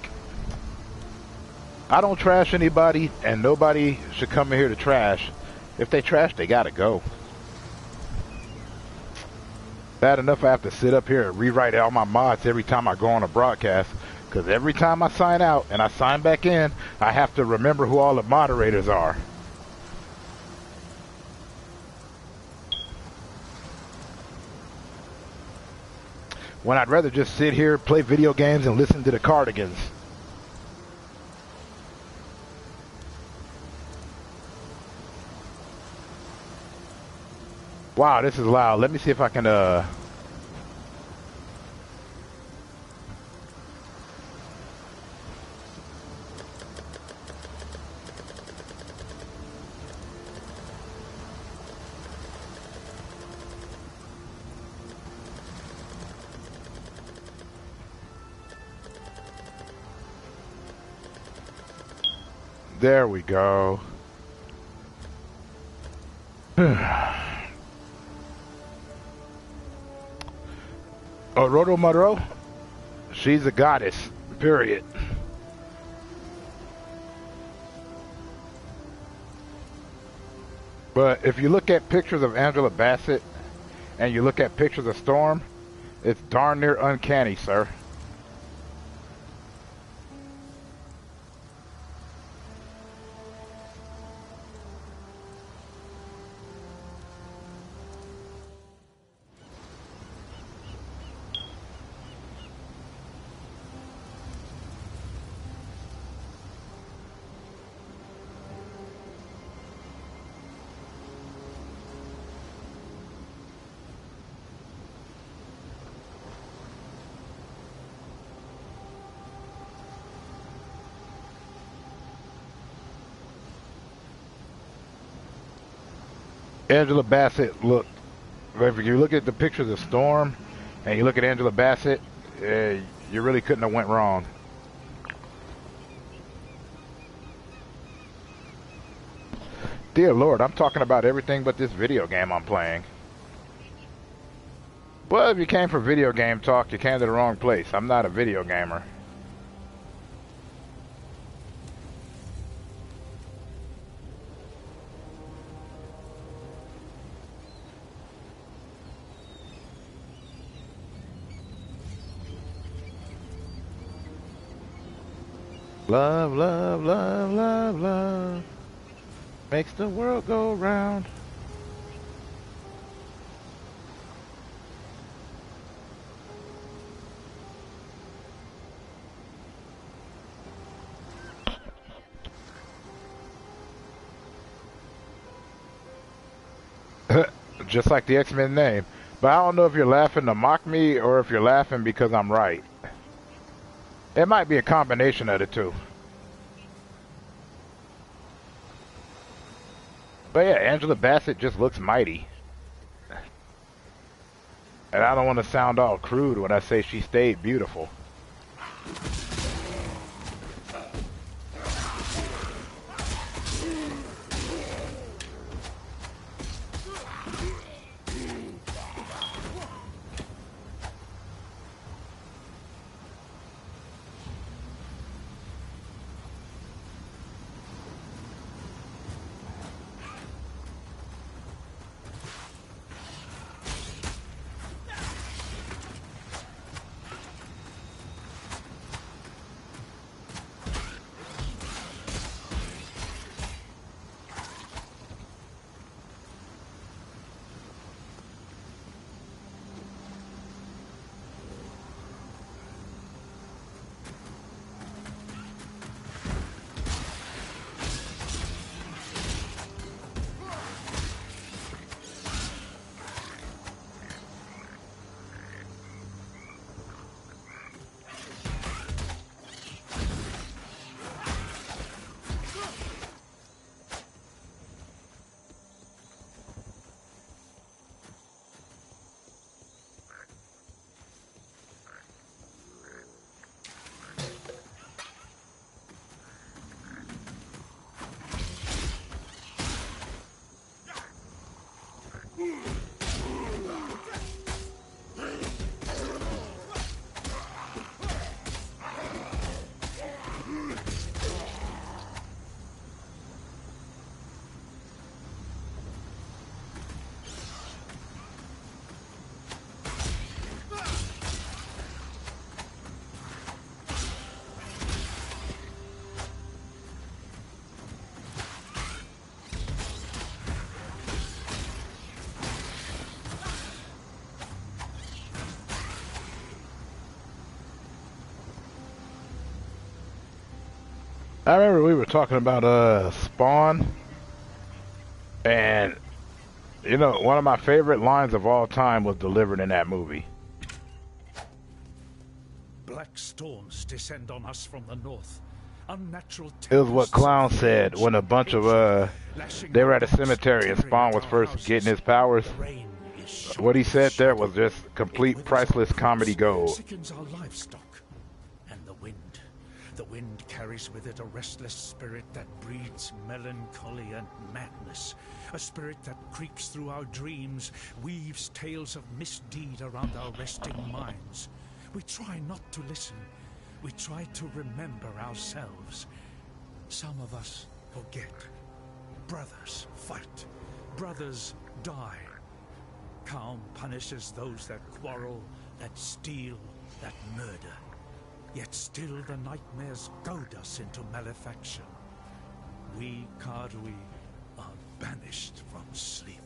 Speaker 1: I don't trash anybody, and nobody should come in here to trash. If they trash, they gotta go. Bad enough I have to sit up here and rewrite all my mods every time I go on a broadcast. Because every time I sign out and I sign back in, I have to remember who all the moderators are. When I'd rather just sit here, play video games, and listen to the Cardigans. Wow, this is loud. Let me see if I can, There we go. Orodo Monroe, she's a goddess, period. But if you look at pictures of Angela Bassett and you look at pictures of Storm, it's darn near uncanny, sir. Angela Bassett looked, if you look at the pictures of Storm and you look at Angela Bassett, You really couldn't have went wrong. Dear Lord, I'm talking about everything but this video game I'm playing. Well, if you came for video game talk, you came to the wrong place. I'm not a video gamer. Love, love, love, love, love makes the world go round. Just like the X-Men name. But I don't know if you're laughing to mock me or if you're laughing because I'm right. It might be a combination of the two. But yeah, Angela Bassett just looks mighty. And I don't want to sound all crude when I say she stayed beautiful. I remember we were talking about Spawn, and you know, one of my favorite lines of all time was delivered in that movie.
Speaker 3: Black storms descend on us from the north. Unnatural
Speaker 1: It was what Clown said when a bunch of they were at a cemetery and Spawn was first getting his powers. What he said there was just complete priceless comedy gold.
Speaker 3: Sickens our livestock. And the wind. The wind carries with it a restless spirit that breeds melancholy and madness. A spirit that creeps through our dreams, weaves tales of misdeed around our resting minds. We try not to listen. We try to remember ourselves. Some of us forget. Brothers fight. Brothers die. Calm punishes those that quarrel, that steal, that murder. Yet still the nightmares goad us into malefaction. We Karui are banished from sleep.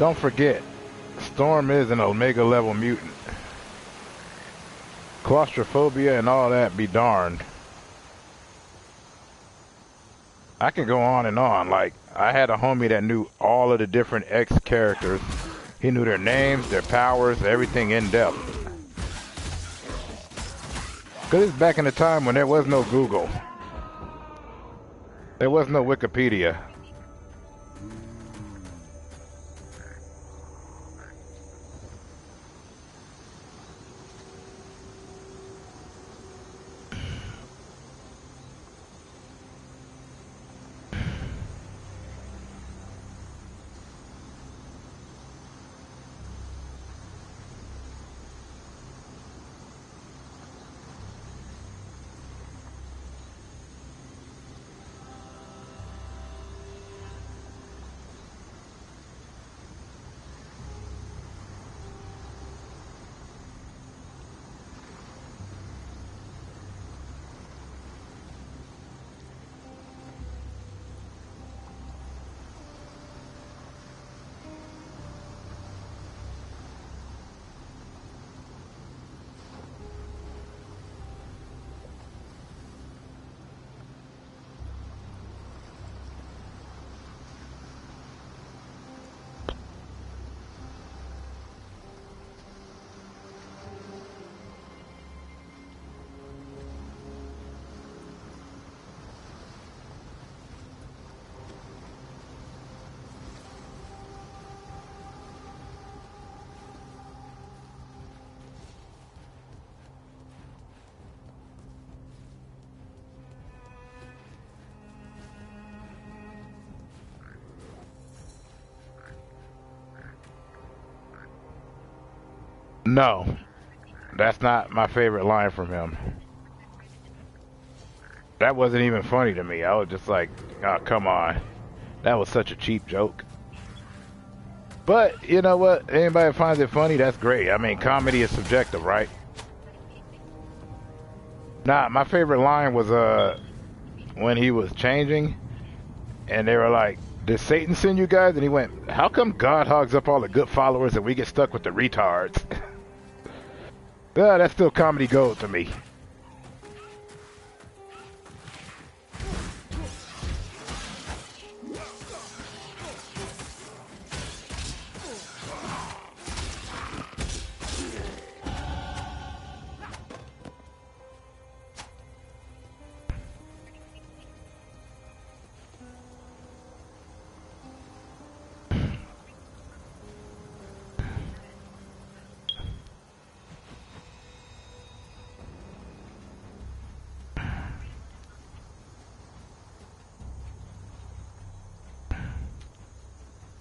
Speaker 1: Don't forget, Storm is an Omega level mutant. Claustrophobia and all that be darned. I can go on and on. Like, I had a homie that knew all of the different X characters. He knew their names, their powers, everything in depth. Because it's back in the time when there was no Google. There was no Wikipedia. No, that's not my favorite line from him. That wasn't even funny to me. I was just like, oh, come on. That was such a cheap joke. But, you know what? Anybody that finds it funny, that's great. I mean, comedy is subjective, right? Nah, my favorite line was when he was changing, and they were like, did Satan send you guys? And he went, how come God hogs up all the good followers and we get stuck with the retards? Yeah, that's still comedy gold to me.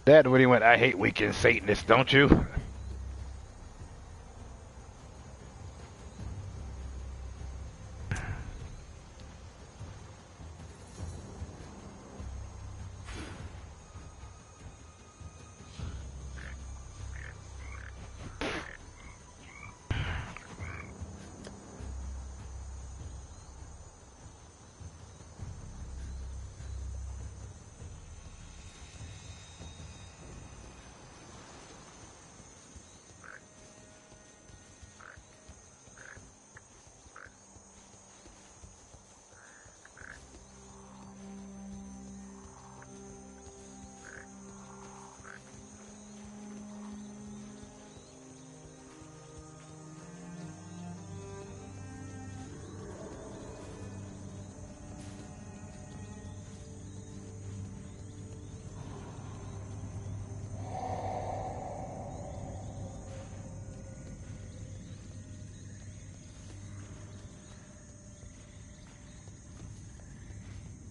Speaker 1: That when he went, I hate weekend Satanists, don't you?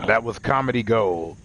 Speaker 1: That was comedy gold.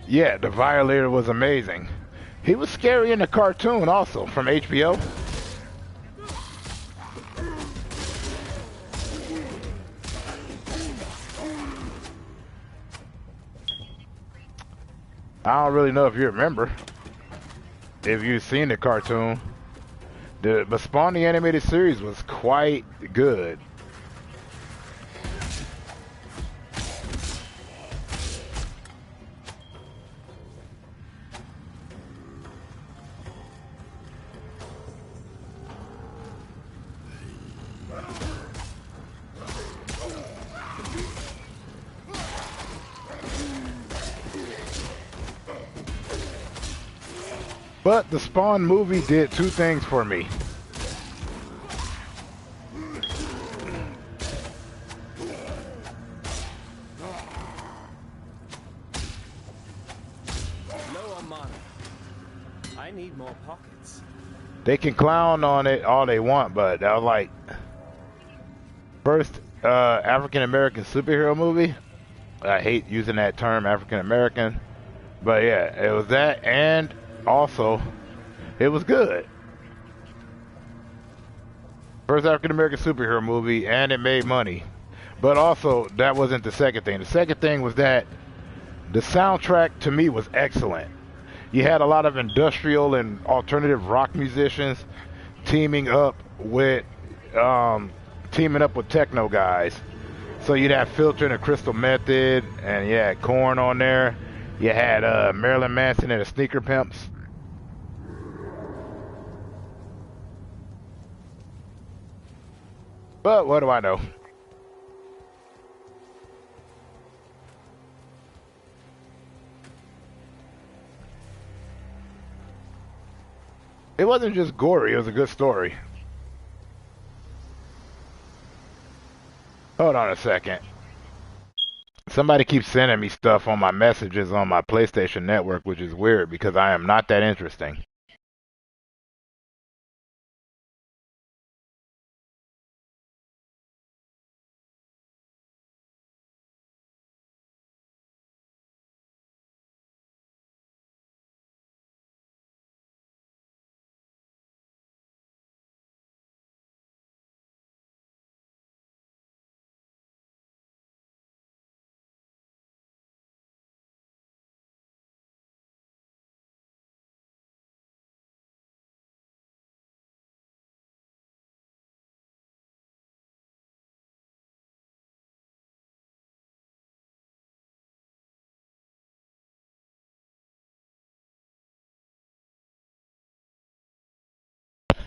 Speaker 1: Yeah, the Violator was amazing. He was scary in the cartoon also from HBO. I don't really know if you remember, if you've seen the cartoon. But Spawn the animated series was quite good. But the Spawn movie did two things for me.
Speaker 4: Lower mana. I need more pockets.
Speaker 1: They can clown on it all they want, but that was like first African American superhero movie. I hate using that term, African American, but yeah, it was that, and also it was good. First African American superhero movie, and it made money. But also, that wasn't the second thing. The second thing was that the soundtrack to me was excellent. You had a lot of industrial and alternative rock musicians teaming up with techno guys. So you'd have Filter and the Crystal Method, and you had Korn on there. You had Marilyn Manson and the Sneaker Pimps. But what do I know? It wasn't just gory, it was a good story. Hold on a second. Somebody keeps sending me stuff on my messages on my PlayStation Network, which is weird because I am not that interesting.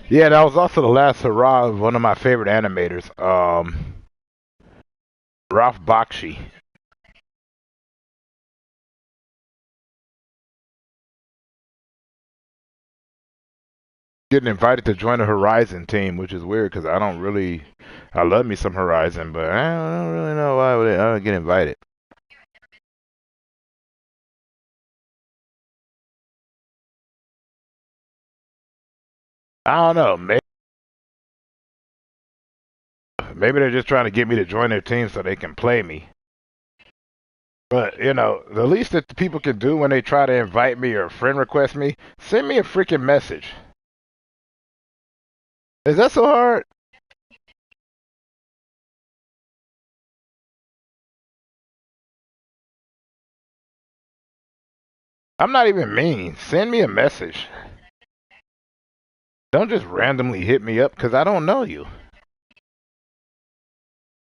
Speaker 1: Yeah, that was also the last hurrah of one of my favorite animators, Ralph Bakshi. Getting invited to join the Horizon team, which is weird because I love me some Horizon, but I don't really know why I would get invited. I don't know, maybe they're just trying to get me to join their team so they can play me. But, the least that the people can do when they try to invite me or friend request me, send me a freaking message. Is that so hard? I'm not even mean. Send me a message. Don't just randomly hit me up because I don't know you.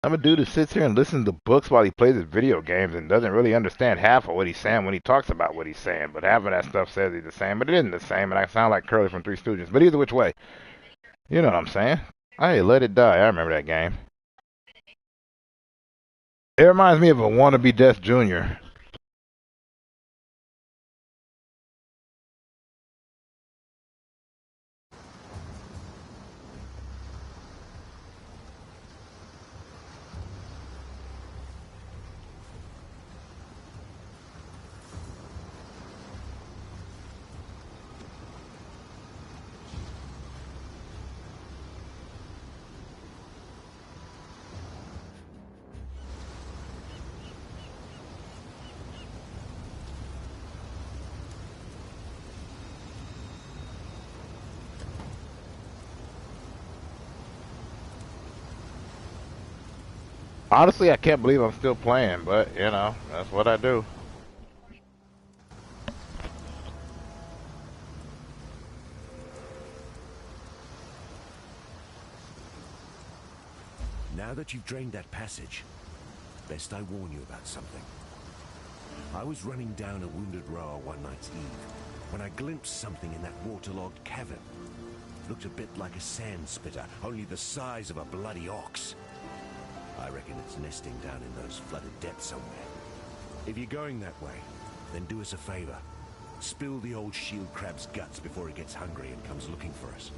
Speaker 1: I'm a dude who sits here and listens to books while he plays his video games and doesn't really understand half of what he's saying when he talks about what he's saying. But half of that stuff says he's the same, but it isn't the same, and I sound like Curly from Three Stooges. But either which way, you know what I'm saying. Hey, Let It Die. I remember that game. It reminds me of a wannabe Death Jr. Honestly, I can't believe I'm still playing, but, you know, that's what I do.
Speaker 5: Now that you've drained that passage, best I warn you about something. I was running down a wounded rower one night's eve when I glimpsed something in that waterlogged cavern. Looked a bit like a sand spitter, only the size of a bloody ox. I reckon it's nesting down in those flooded depths somewhere. If you're going that way, then do us a favor. Spill the old shield crab's guts before it gets hungry and comes looking for us.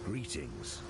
Speaker 5: Greetings.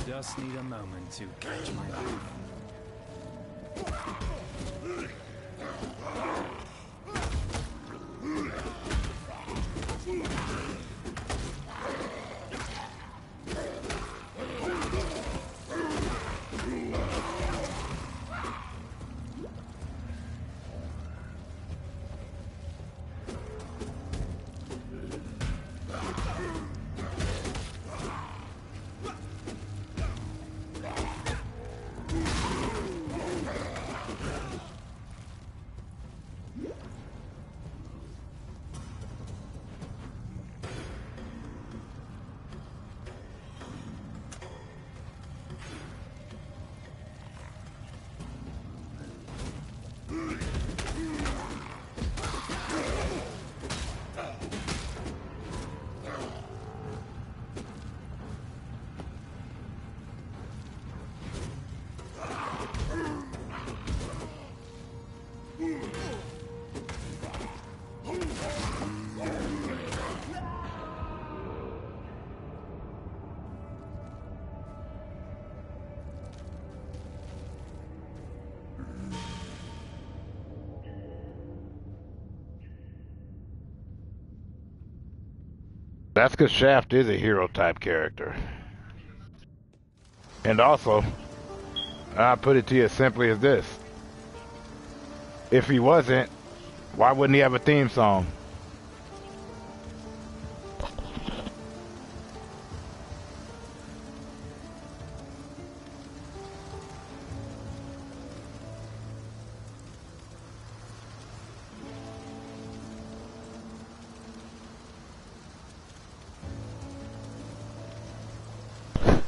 Speaker 4: Just need a moment to catch my breath.
Speaker 1: That's because Shaft is a hero type character. And also, I'll put it to you as simply as this. If he wasn't, why wouldn't he have a theme song?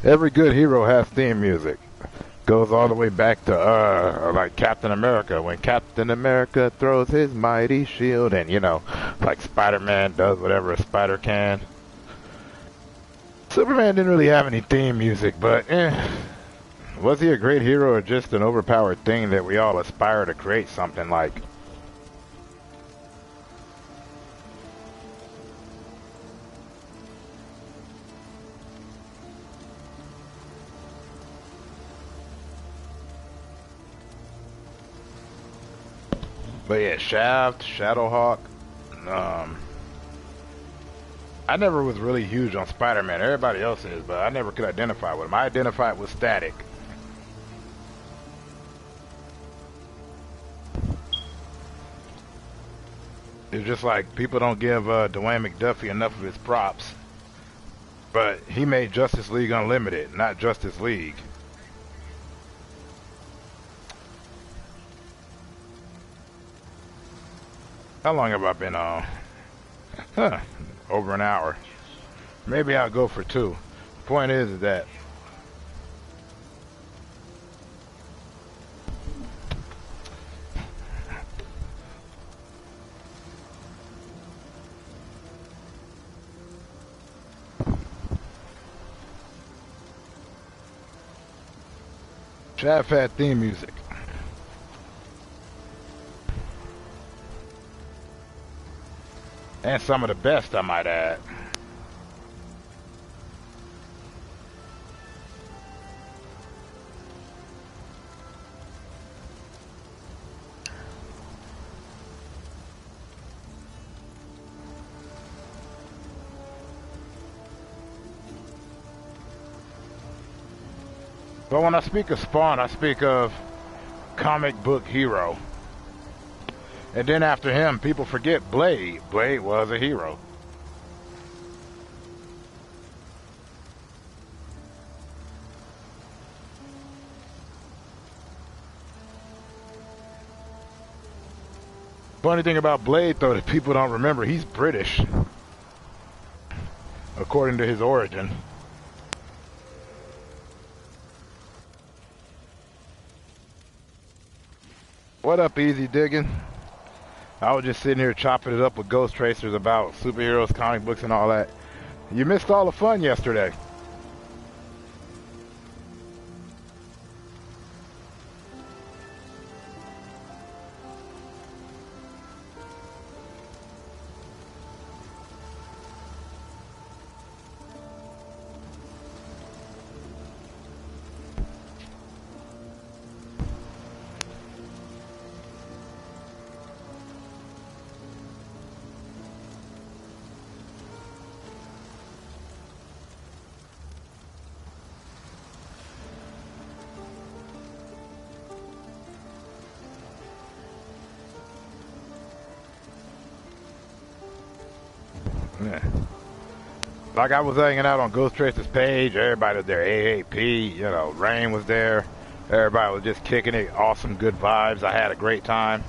Speaker 1: Every good hero has theme music. Goes all the way back to like Captain America, when Captain America throws his mighty shield, and you know, like Spider-Man does whatever a spider can. Superman didn't really have any theme music, but was he a great hero or just an overpowered thing that we all aspire to create something like? But yeah, Shaft, Shadowhawk. I never was really huge on Spider-Man. Everybody else is, but I never could identify with him. I identified with Static. It's just like people don't give Dwayne McDuffie enough of his props. But he made Justice League Unlimited, not Justice League. How long have I been on? Huh, over an hour. Maybe I'll go for 2. The point is that Shaft had theme music. And some of the best, I might add. But when I speak of Spawn, I speak of comic book hero. And then after him, people forget Blade. Blade was a hero. Funny thing about Blade, though, that people don't remember, he's British. According to his origin. What up, Easy Digging? I was just sitting here chopping it up with Ghost Tracers about superheroes, comic books, and all that. You missed all the fun yesterday. Yeah. Like I was hanging out on Ghost Tracer's page, everybody was there, AAP, you know, Rain was there. Everybody was just kicking it, awesome, good vibes. I had a great time.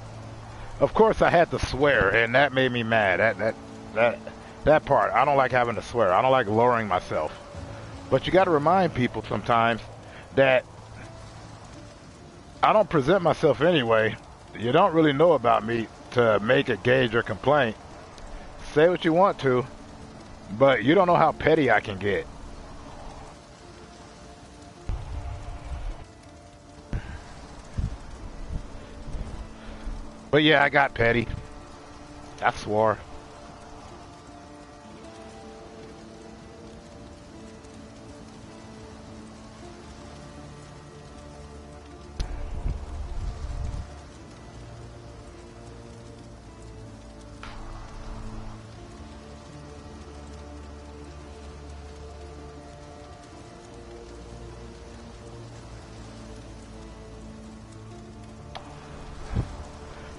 Speaker 1: Of course, I had to swear, and that made me mad. That part, I don't like having to swear. I don't like lowering myself. But you got to remind people sometimes that I don't present myself anyway. You don't really know about me to make a gauge or complaint. Say what you want to, but you don't know how petty I can get. But yeah, I got petty. I swore.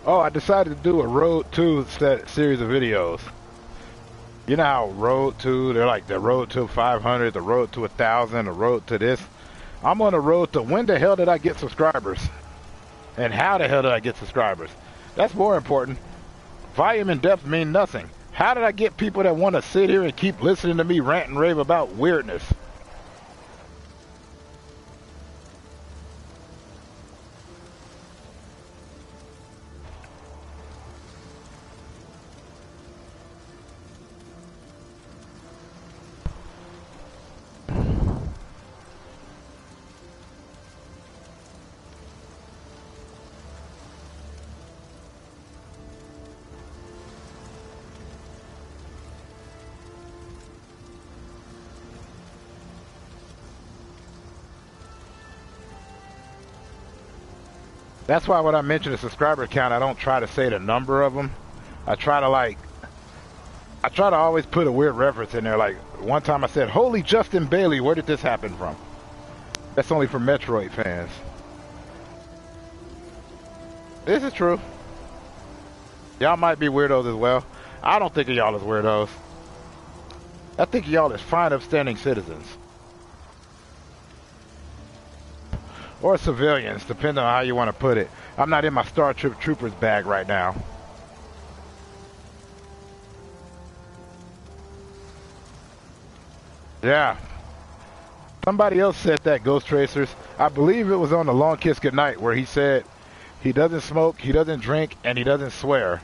Speaker 1: Oh, I decided to do a Road to series of videos. You know how Road to, they're like the Road to 500, the Road to 1,000, the Road to this. I'm on the road to when the hell did I get subscribers? And how the hell did I get subscribers? That's more important. Volume and depth mean nothing. How did I get people that want to sit here and keep listening to me rant and rave about weirdness? That's why when I mention the subscriber count, I don't try to say the number of them. I try to always put a weird reference in there. Like one time I said, "Holy Justin Bailey, where did this happen from?" That's only for Metroid fans. This is true. Y'all might be weirdos as well. I don't think of y'all as weirdos. I think of y'all as fine, upstanding citizens. Or civilians, depending on how you want to put it. I'm not in my Star Troopers bag right now. Yeah. Somebody else said that, Ghost Tracers. I believe it was on the Long Kiss Goodnight where he said he doesn't smoke, he doesn't drink, and he doesn't swear.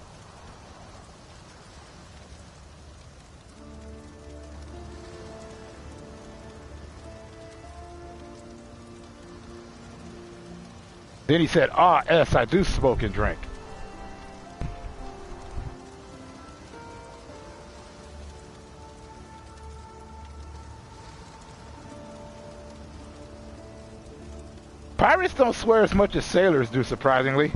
Speaker 1: Then he said, yes, I do smoke and drink. Pirates don't swear as much as sailors do, surprisingly.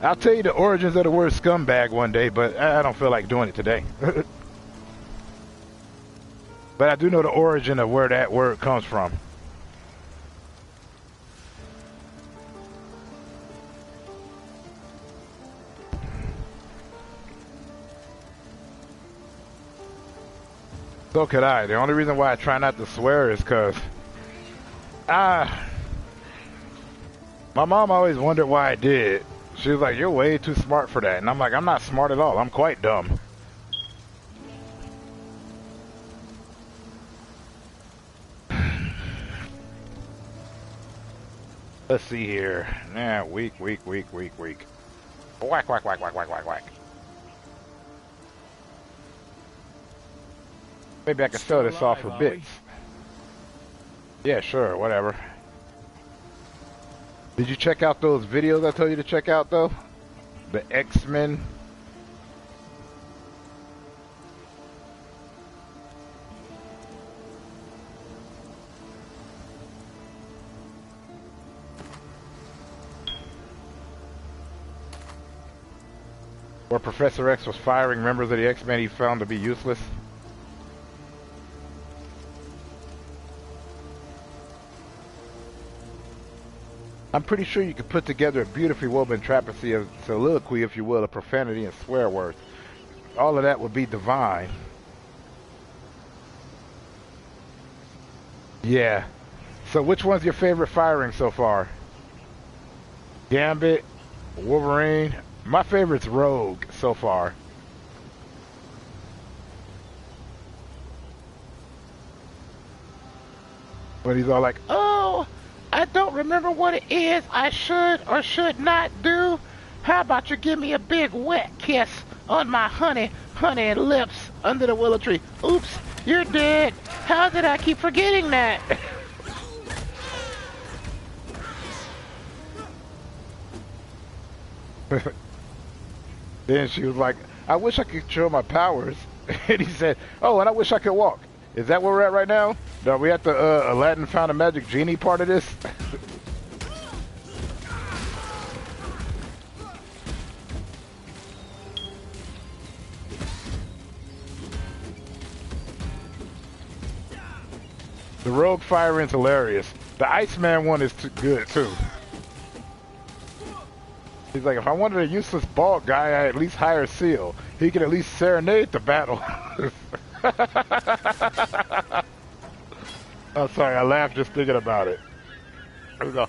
Speaker 1: I'll tell you the origins of the word scumbag one day, but I don't feel like doing it today. But I do know the origin of where that word comes from. So could I. The only reason why I try not to swear is because my mom always wondered why I did. She was like, "You're way too smart for that." And I'm like, "I'm not smart at all. I'm quite dumb." Let's see here. Yeah, weak. Whack, whack, whack, whack, whack, whack, whack. Maybe I can sell this off for bits. Yeah, sure, whatever. Did you check out those videos I told you to check out, though? The X-Men. Where Professor X was firing members of the X-Men he found to be useless. I'm pretty sure you could put together a beautifully woven trapeze of soliloquy, if you will, of profanity and swear words. All of that would be divine. Yeah. So which one's your favorite firing so far? Gambit, Wolverine. My favorite's Rogue so far. When he's all like, "Oh, I don't remember what it is I should or should not do. How about you give me a big wet kiss on my honey lips under the willow tree? Oops, you're dead. How did I keep forgetting that?" Then she was like, "I wish I could show my powers." And he said, "Oh, and I wish I could walk." Is that where we're at right now? Are we at the Aladdin found a magic genie part of this? The rogue firing's hilarious. The Iceman one is too good too. He's like, if I wanted a useless bald guy, I at least hire Seal. He could at least serenade the battle. I'm sorry, I laughed just thinking about it. I was like,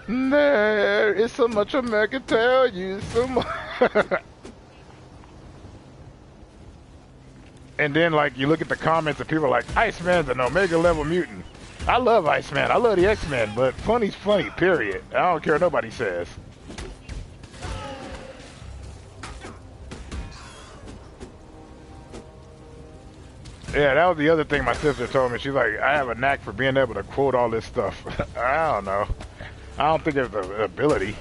Speaker 1: there is so much a man can tell you, so much. And then, like, you look at the comments and people are like, Iceman's an Omega level mutant. I love Iceman. I love the X-Men, but funny's funny, period. I don't care what nobody says. Yeah, that was the other thing my sister told me. She's like, I have a knack for being able to quote all this stuff. I don't know. I don't think it's the ability.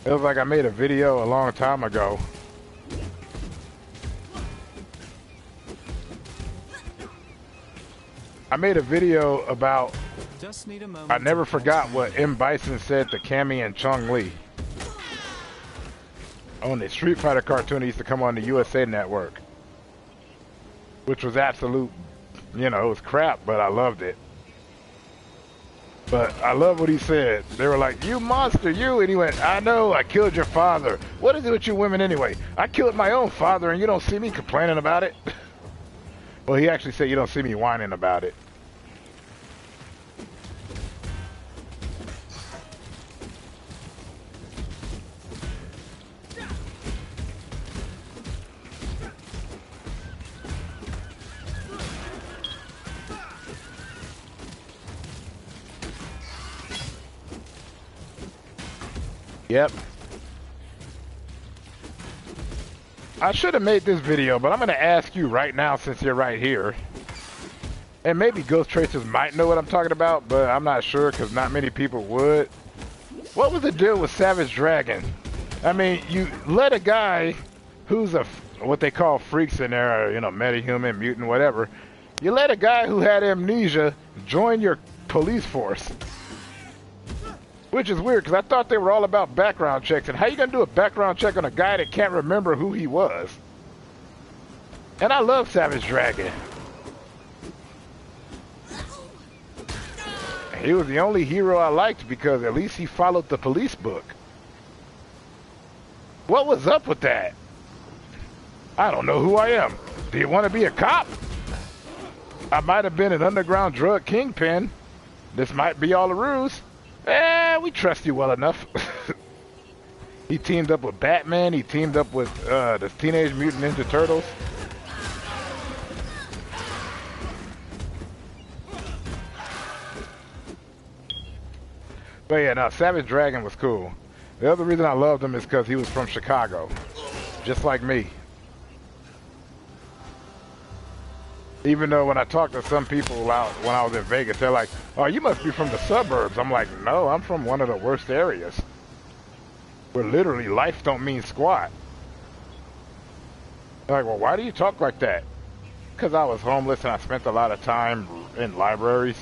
Speaker 1: It was like I made a video a long time ago. I made a video about
Speaker 4: Just need a moment.
Speaker 1: I never forgot what M. Bison said to Cammy and Chung Lee on the Street Fighter cartoon that used to come on the USA Network, which was absolute, you know, it was crap, but I loved it. But I love what he said. They were like, "You monster, you," and he went, "I know, I killed your father. What is it with you women anyway? I killed my own father and you don't see me complaining about it." Well, he actually said, "You don't see me whining about it." Yep. I should have made this video, but I'm going to ask you right now since you're right here. And maybe Ghost Tracers might know what I'm talking about, but I'm not sure because not many people would. What was the deal with Savage Dragon? I mean, you let a guy who's what they call freaks in there, you know, metahuman, mutant, whatever. You let a guy who had amnesia join your police force. Which is weird, because I thought they were all about background checks. And how you going to do a background check on a guy that can't remember who he was? And I love Savage Dragon. He was the only hero I liked because at least he followed the police book. What was up with that? I don't know who I am. Do you want to be a cop? I might have been an underground drug kingpin. This might be all a ruse. We trust you well enough. He teamed up with Batman. He teamed up with the Teenage Mutant Ninja Turtles. But yeah, no, Savage Dragon was cool. The other reason I loved him is because he was from Chicago. Just like me. Even though when I talked to some people out when I was in Vegas, they're like, "Oh, you must be from the suburbs." I'm like, "No, I'm from one of the worst areas. Where literally life don't mean squat." They're like, "Well, why do you talk like that?" Because I was homeless and I spent a lot of time in libraries.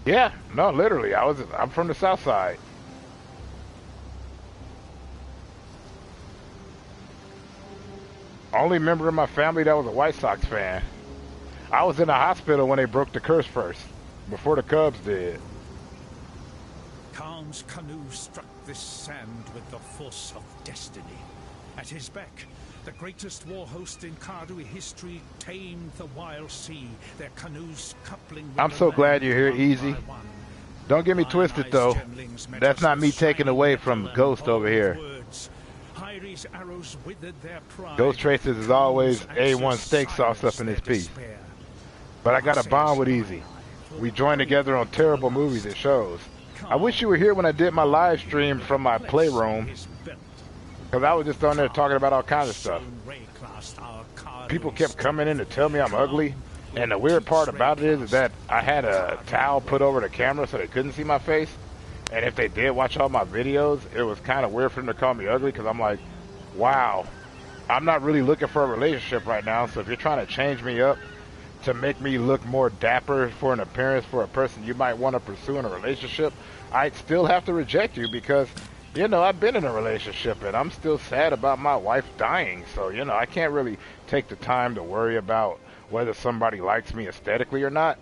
Speaker 1: Yeah, no, literally, I'm from the South Side. Only member of my family that was a White Sox fan. I was in the hospital when they broke the curse first, before the Cubs did.
Speaker 3: Khan's canoe struck this sand with the force of destiny. At his beck, the greatest war host in Kardu history tamed the wild sea, their canoes coupling with
Speaker 1: I'm so glad you're here, Easy. Don't get me twisted, though. That's not me taking away from Ghost over here. Ghost Traces is always A1 steak sauce up in this piece. But I got a bond with Easy. We joined together on terrible movies and shows. I wish you were here when I did my live stream from my playroom, because I was just on there talking about all kinds of stuff. People kept coming in to tell me I'm ugly, and the weird part about it is that I had a towel put over the camera so they couldn't see my face, and if they did watch all my videos, it was kind of weird for them to call me ugly, because I'm like, wow, I'm not really looking for a relationship right now, so if you're trying to change me up to make me look more dapper for an appearance for a person you might want to pursue in a relationship, I'd still have to reject you because, you know, I've been in a relationship and I'm still sad about my wife dying. So, you know, I can't really take the time to worry about whether somebody likes me aesthetically or not.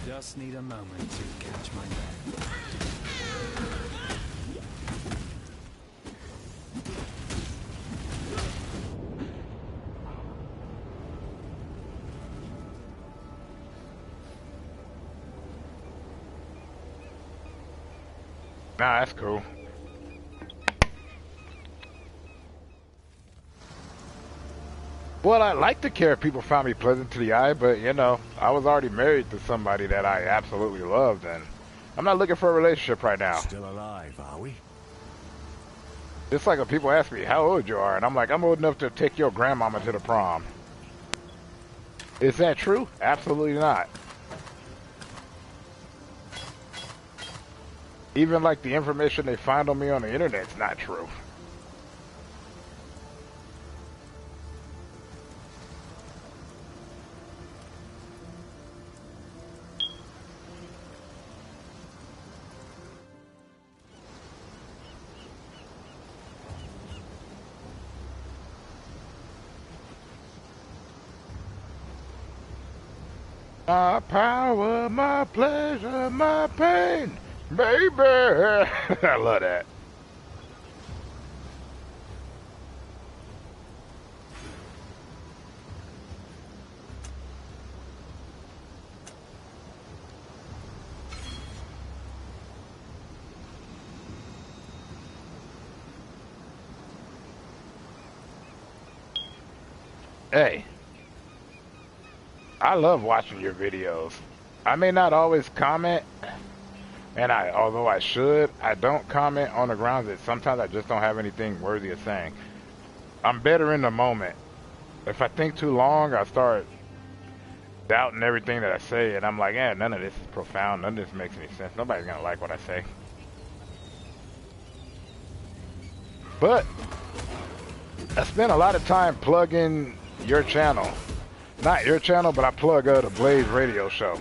Speaker 4: Just need a moment to catch my breath.
Speaker 1: Nah, that's cool. Well, I like to care if people found me pleasant to the eye, but, you know, I was already married to somebody that I absolutely loved, and I'm not looking for a relationship right now.
Speaker 5: Still alive, are we?
Speaker 1: It's like when people ask me how old you are, and I'm like, I'm old enough to take your grandmama to the prom. Is that true? Absolutely not. Even like the information they find on me on the internet's not true. My power, my pleasure, my pain, baby. I love that. Hey. I love watching your videos. I may not always comment, and although I should, I don't comment on the grounds that sometimes I just don't have anything worthy of saying. I'm better in the moment. If I think too long, I start doubting everything that I say, and I'm like, none of this is profound, none of this makes any sense. Nobody's gonna like what I say. But I spent a lot of time plugging your channel. Not your channel, but I plug the Blaze radio show.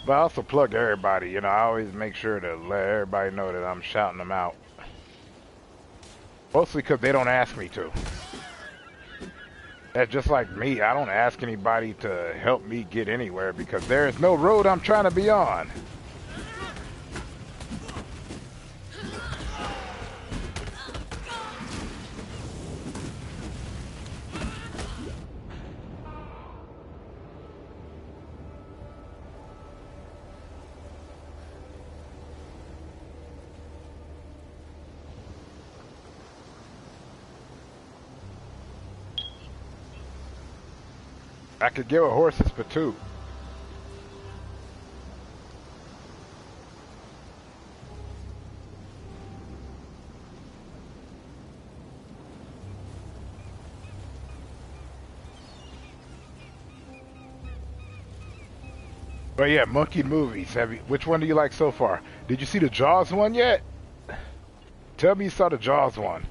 Speaker 1: But I also plug everybody, you know, I always make sure to let everybody know that I'm shouting them out. Mostly because they don't ask me to. That's just like me, I don't ask anybody to help me get anywhere because there is no road I'm trying to be on. I could give a horse his patoot. But yeah, monkey movies. Which one do you like so far? Did you see the Jaws one yet? Tell me you saw the Jaws one.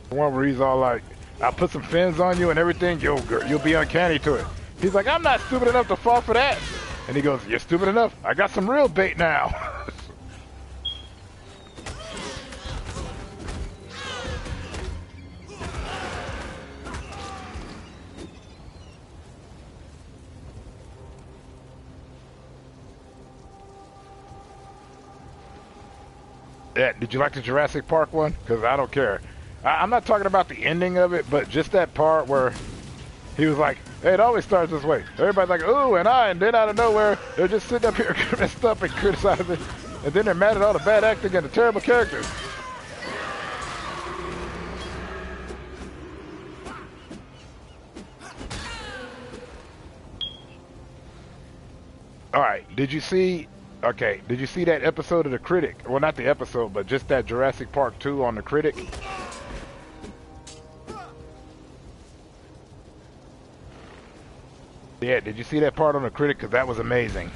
Speaker 1: The one where he's all like, I'll put some fins on you and everything, you'll be uncanny to it. He's like, I'm not stupid enough to fall for that. And he goes, you're stupid enough. I got some real bait now. Yeah, did you like the Jurassic Park one? Because I don't care. I'm not talking about the ending of it, but just that part where he was like, hey, it always starts this way. Everybody's like, ooh, and then out of nowhere, they're just sitting up here messed up and criticizing it. And then they're mad at all the bad acting and the terrible characters. All right, did you see that episode of The Critic? Well, not the episode, but just that Jurassic Park 2 on The Critic? Yeah, did you see that part on The Critic? Because that was amazing.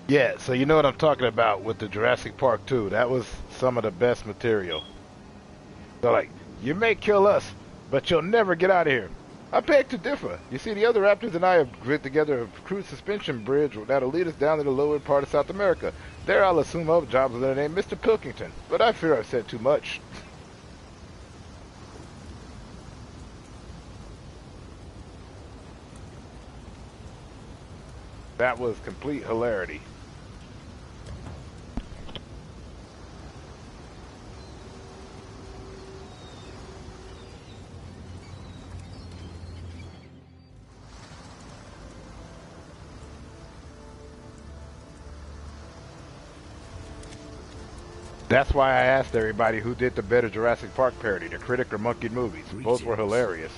Speaker 1: Yeah, so you know what I'm talking about with the Jurassic Park 2. That was some of the best material. So like, you may kill us, but you'll never get out of here. I beg to differ. You see, the other raptors and I have put together a crude suspension bridge that'll lead us down to the lower part of South America. There I'll assume up jobs with the name Mr. Pilkington. But I fear I've said too much. That was complete hilarity. That's why I asked everybody who did the better Jurassic Park parody, The Critic or Monkey Movies. Both were hilarious.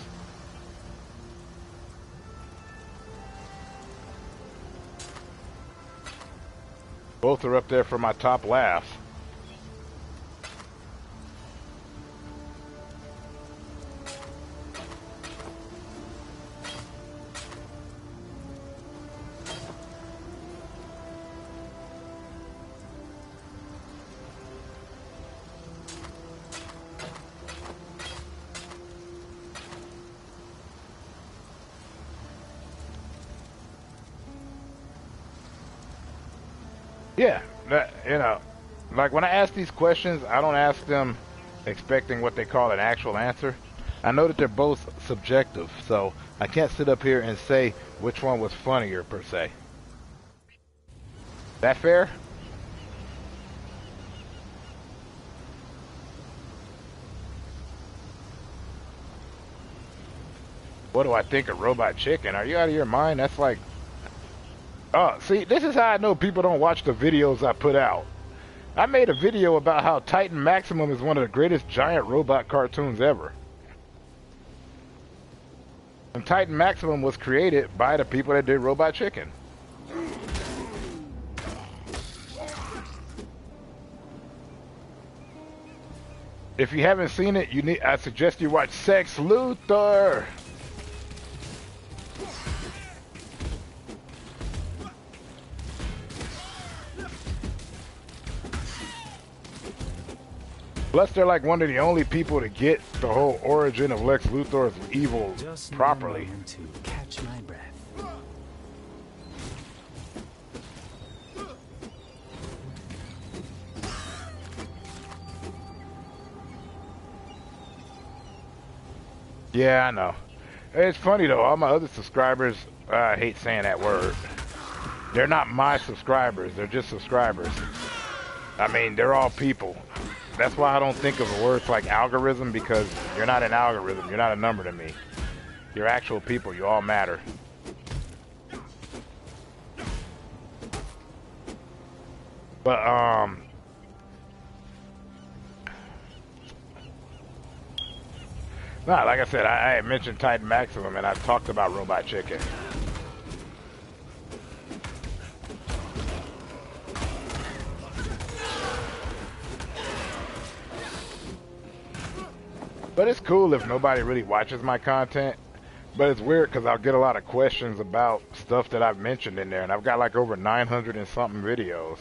Speaker 1: Both are up there for my top laughs. Yeah, you know, like when I ask these questions, I don't ask them expecting what they call an actual answer. I know that they're both subjective, so I can't sit up here and say which one was funnier per se. That fair? What do I think of Robot Chicken? Are you out of your mind? That's like... Oh, see, this is how I know people don't watch the videos I put out. I made a video about how Titan Maximum is one of the greatest giant robot cartoons ever. And Titan Maximum was created by the people that did Robot Chicken. If you haven't seen it, I suggest you watch Sex Luthor. Plus, they're like one of the only people to get the whole origin of Lex Luthor's evil
Speaker 6: Just
Speaker 1: properly.
Speaker 6: to catch my breath.
Speaker 1: Yeah, I know. It's funny though, all my other subscribers, I hate saying that word. They're not my subscribers, they're just subscribers. I mean, they're all people. That's why I don't think of words like algorithm, because you're not an algorithm, you're not a number to me. You're actual people, you all matter. But, nah, like I said, I had mentioned Titan Maximum and I talked about Robot Chicken. But it's cool if nobody really watches my content. But it's weird because I'll get a lot of questions about stuff that I've mentioned in there. And I've got like over 900 and something videos.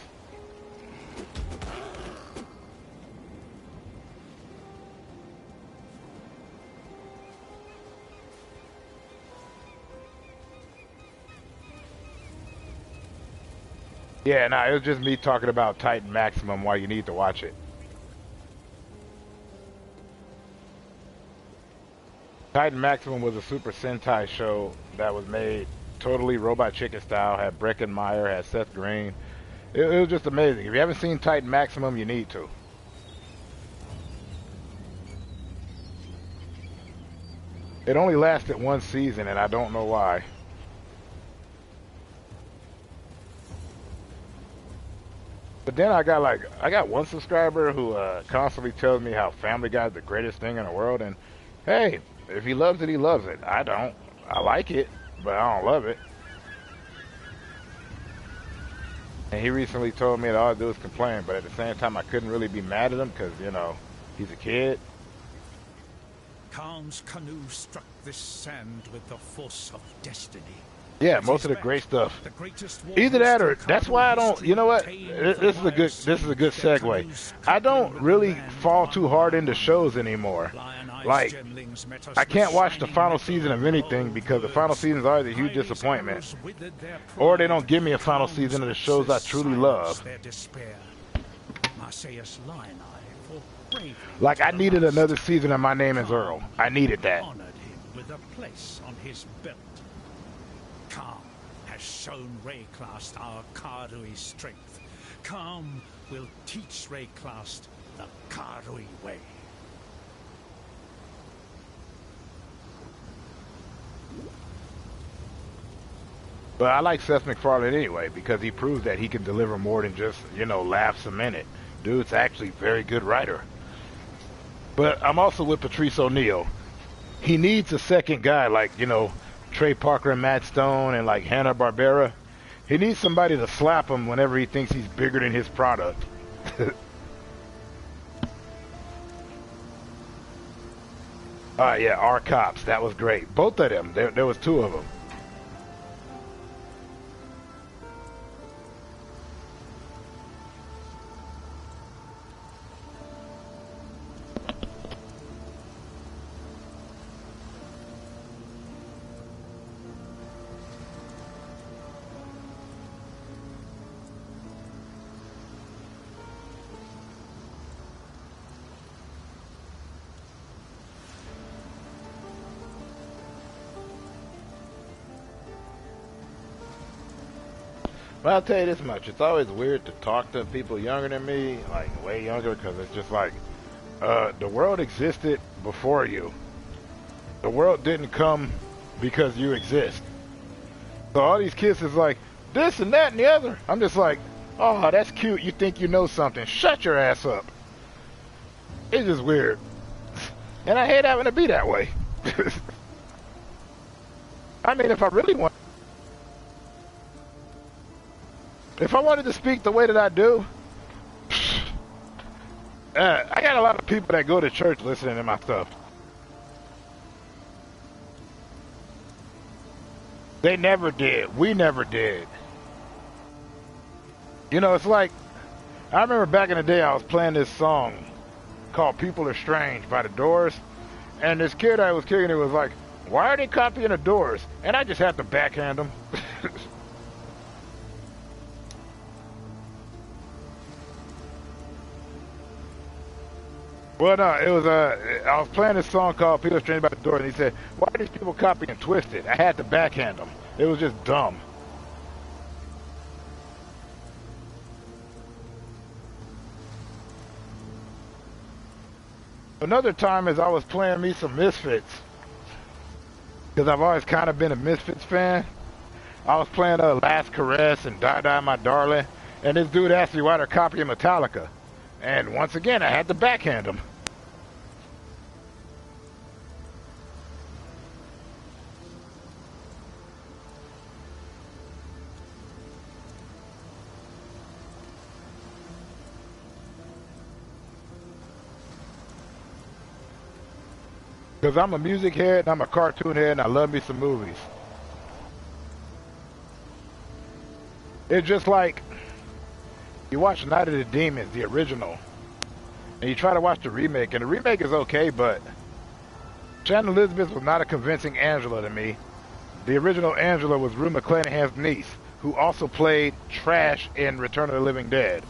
Speaker 1: Yeah, nah, it was just me talking about Titan Maximum, why you need to watch it. Titan Maximum was a Super Sentai show that was made totally Robot Chicken style, had Breckin Meyer, had Seth Green. It was just amazing. If you haven't seen Titan Maximum, you need to. It only lasted one season, and I don't know why. But then I got one subscriber who constantly tells me how Family Guy is the greatest thing in the world, and hey, if he loves it, he loves it. I don't. I like it, but I don't love it. And he recently told me that all I do is complain, but at the same time, I couldn't really be mad at him because, you know, he's a kid.
Speaker 3: Khan's canoe struck this sand with the force of destiny.
Speaker 1: Yeah, most of the great stuff. Either that or that's why I don't. You know what? This is a good segue. I don't really fall too hard into shows anymore. Like, I can't watch the final season of anything because the final season is always a huge disappointment. Or they don't give me a final season of the shows I truly love. Like, I needed another season of My Name is Earl. I needed that.
Speaker 3: With a place on his belt. Khan has shown Rayclast our Karui strength. Khan will teach Rayclast the Karui way.
Speaker 1: But I like Seth MacFarlane anyway because he proves that he can deliver more than just, you know, laughs a minute. Dude's actually a very good writer. But I'm also with Patrice O'Neal. He needs a second guy like, you know, Trey Parker and Matt Stone and like Hanna-Barbera. He needs somebody to slap him whenever he thinks he's bigger than his product. Yeah, Our Cops. That was great. Both of them. There was two of them. Well, I'll tell you this much. It's always weird to talk to people younger than me, like way younger, because it's just like, the world existed before you. The world didn't come because you exist. So all these kids is like, this and that and the other. I'm just like, oh, that's cute. You think you know something. Shut your ass up. It's just weird. And I hate having to be that way. I mean, if I really want... If I wanted to speak the way that I do, I got a lot of people that go to church listening to my stuff. They never did. We never did. You know, it's like, I remember back in the day I was playing this song called People Are Strange by the Doors, and this kid I was kicking it was like, why are they copying the Doors? And I just had to backhand them. Well, no, it was, I was playing this song called People Are Strange by the Doors, and he said, why are these people copying Twisted? I had to backhand them. It was just dumb. Another time is I was playing me some Misfits, because I've always kind of been a Misfits fan. I was playing Last Caress and Die Die My Darling, and this dude asked me why they're copying Metallica. And once again, I had to backhand him. Because I'm a music head and I'm a cartoon head and I love me some movies. It's just like you watch Night of the Demons, the original, and you try to watch the remake, and the remake is okay, but Shannon Elizabeth was not a convincing Angela to me. The original Angela was Rue McClanahan's niece, who also played Trash in Return of the Living Dead.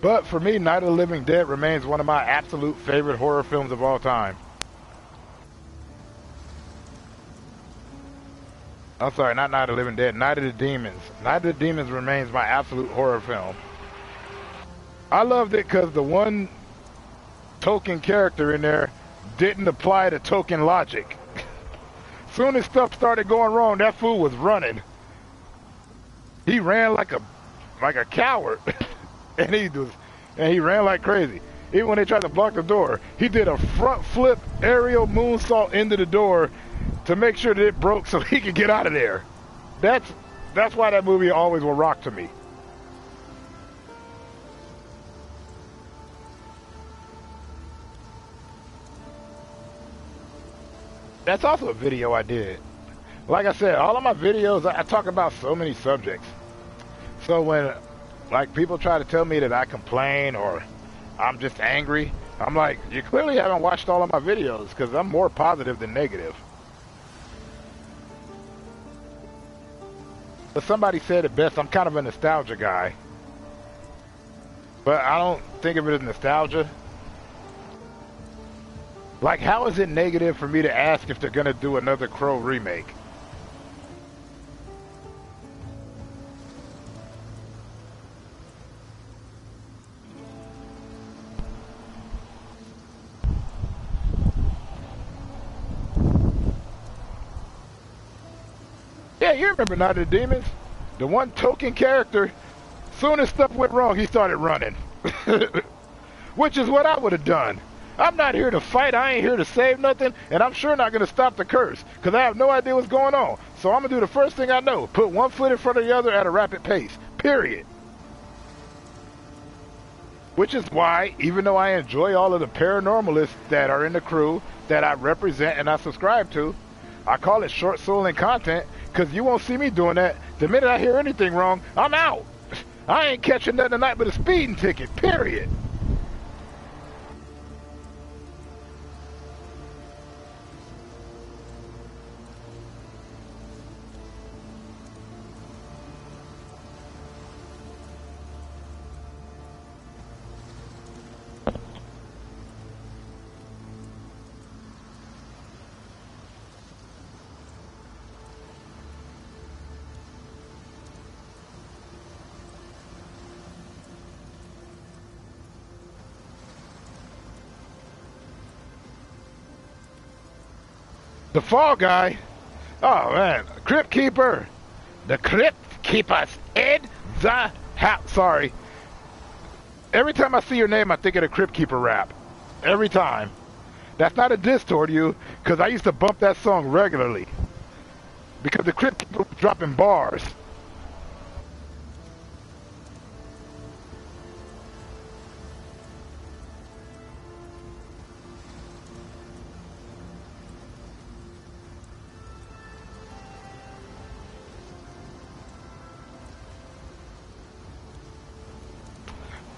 Speaker 1: But for me, Night of the Living Dead remains one of my absolute favorite horror films of all time. I'm sorry, not Night of the Living Dead, Night of the Demons. Night of the Demons remains my absolute horror film. I loved it because the one token character in there didn't apply the token logic. Soon as stuff started going wrong, that fool was running. He ran like a coward. And he ran like crazy. Even when they tried to block the door, he did a front flip aerial moonsault into the door to make sure that it broke so he could get out of there. That's why that movie always will rock to me. That's also a video I did. Like I said, all of my videos, I talk about so many subjects. So when like people try to tell me that I complain or I'm just angry, I'm like, you clearly haven't watched all of my videos because I'm more positive than negative. But somebody said it best, I'm kind of a nostalgia guy. But I don't think of it as nostalgia. Like, how is it negative for me to ask if they're going to do another Crow remake? Yeah, you remember Night of the Demons? The one token character, soon as stuff went wrong, he started running. Which is what I would have done. I'm not here to fight, I ain't here to save nothing, and I'm sure not going to stop the curse, because I have no idea what's going on. So I'm going to do the first thing I know, put one foot in front of the other at a rapid pace, period. Which is why, even though I enjoy all of the paranormalists that are in the crew, that I represent and I subscribe to, I call it short-souling content, because you won't see me doing that. The minute I hear anything wrong, I'm out. I ain't catching nothing tonight but a speeding ticket, period. The Fall Guy? Oh, man. Crypt Keeper. The Crypt Keeper's in the house. Sorry. Every time I see your name, I think of the Crypt Keeper rap. Every time. That's not a diss toward you, because I used to bump that song regularly. Because the Crypt Keeper was dropping bars.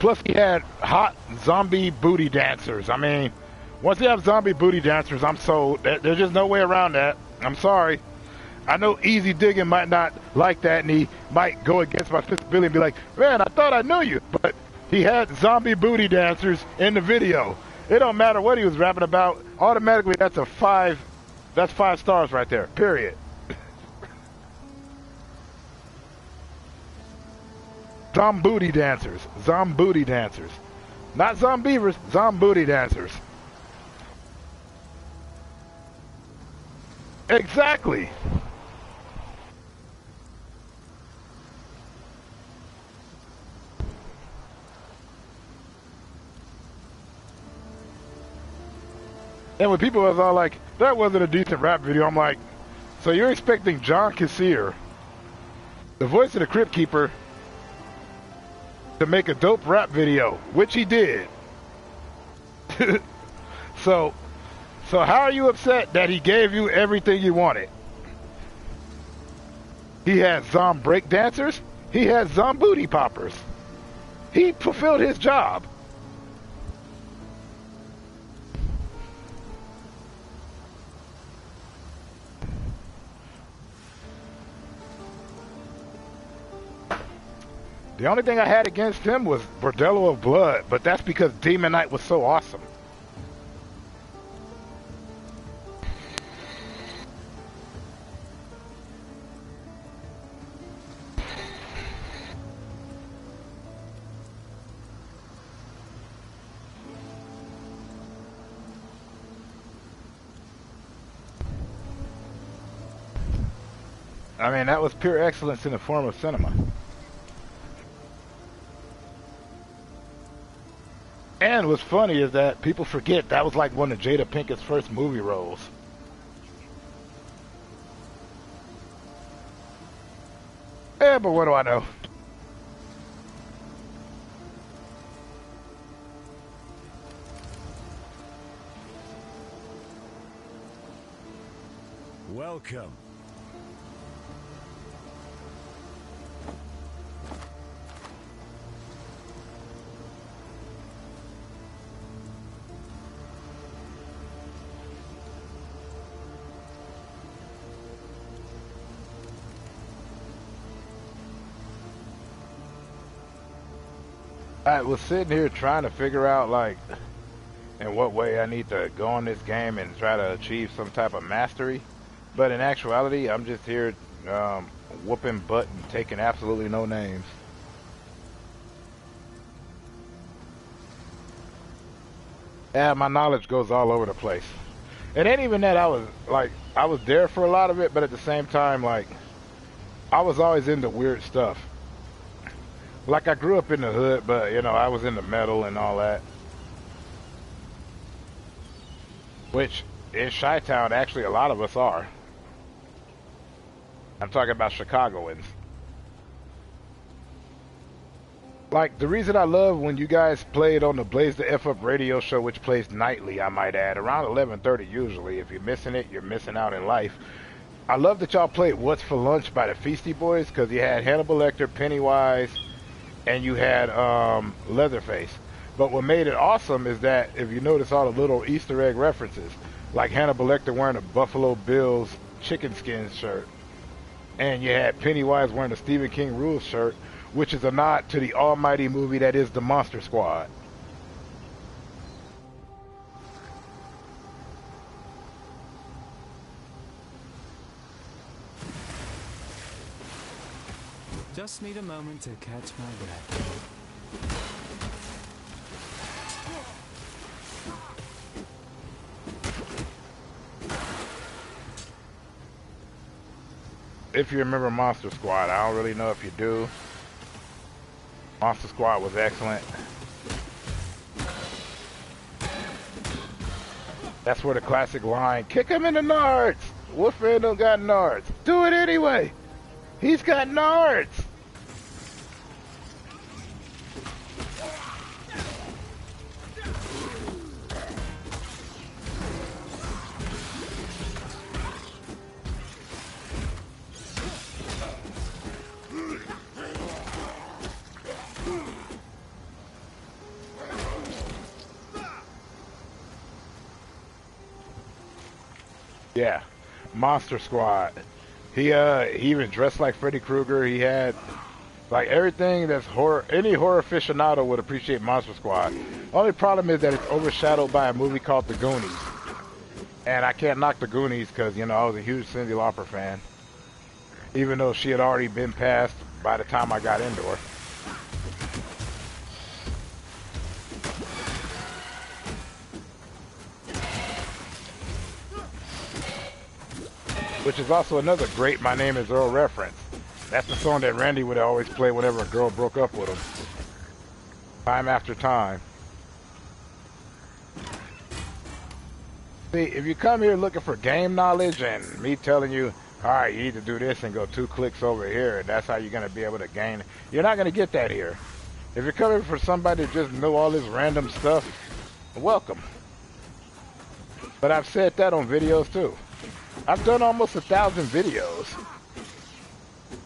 Speaker 1: Plus, he had hot zombie booty dancers. I mean, once you have zombie booty dancers, I'm sold. There's just no way around that. I'm sorry. I know Easy Diggin might not like that, and he might go against my sensibility and be like, man, I thought I knew you. But he had zombie booty dancers in the video. It don't matter what he was rapping about. Automatically, that's 5 stars right there, period. Zombooty dancers. Zombooty dancers. Not zombievers, zombooty dancers. Exactly. And when people was all like, that wasn't a decent rap video, I'm like, so you're expecting John Kassir, the voice of the Crypt Keeper, to make a dope rap video, which he did. So how are you upset that he gave you everything you wanted? He had zom break dancers. He had zom booty poppers. He fulfilled his job. The only thing I had against him was Bordello of Blood, but that's because Demon Knight was so awesome. I mean, that was pure excellence in the form of cinema. And what's funny is that people forget that was like one of Jada Pinkett's first movie roles. Yeah, but what do I know?
Speaker 5: Welcome.
Speaker 1: I was sitting here trying to figure out, like, in what way I need to go on this game and try to achieve some type of mastery. But in actuality, I'm just here whooping butt and taking absolutely no names. Yeah, my knowledge goes all over the place. It ain't even that I was there for a lot of it, but at the same time, like, I was always into weird stuff. Like, I grew up in the hood, but, you know, I was into metal and all that. Which, in Chi-Town, actually, a lot of us are. I'm talking about Chicagoans. Like, the reason I love when you guys played on the Blaze the F Up radio show, which plays nightly, I might add, around 11:30 usually. If you're missing it, you're missing out in life. I love that y'all played What's for Lunch by the Feastie Boys, because you had Hannibal Lecter, Pennywise, and you had Leatherface. But what made it awesome is that if you notice all the little Easter egg references, like Hannibal Lecter wearing a Buffalo Bills chicken skin shirt, and you had Pennywise wearing a Stephen King Rules shirt, which is a nod to the almighty movie that is The Monster Squad.
Speaker 6: Just need a moment to catch my breath.
Speaker 1: If you remember Monster Squad, I don't really know if you do. Monster Squad was excellent. That's where the classic line, kick him in the nards. Wolfman don't got nards. Do it anyway. He's got nards. Yeah, Monster Squad. He even dressed like Freddy Krueger. He had like everything that's horror. Any horror aficionado would appreciate Monster Squad. Only problem is that it's overshadowed by a movie called The Goonies, and I can't knock The Goonies because you know I was a huge Cyndi Lauper fan, even though she had already been passed by the time I got into her. Which is also another great My Name is Earl reference. That's the song that Randy would always play whenever a girl broke up with him. Time after time. See, if you come here looking for game knowledge and me telling you, alright, you need to do this and go 2 clicks over here, and that's how you're going to be able to gain, you're not going to get that here. If you're coming for somebody to just know all this random stuff, welcome. But I've said that on videos too. I've done almost 1,000 videos.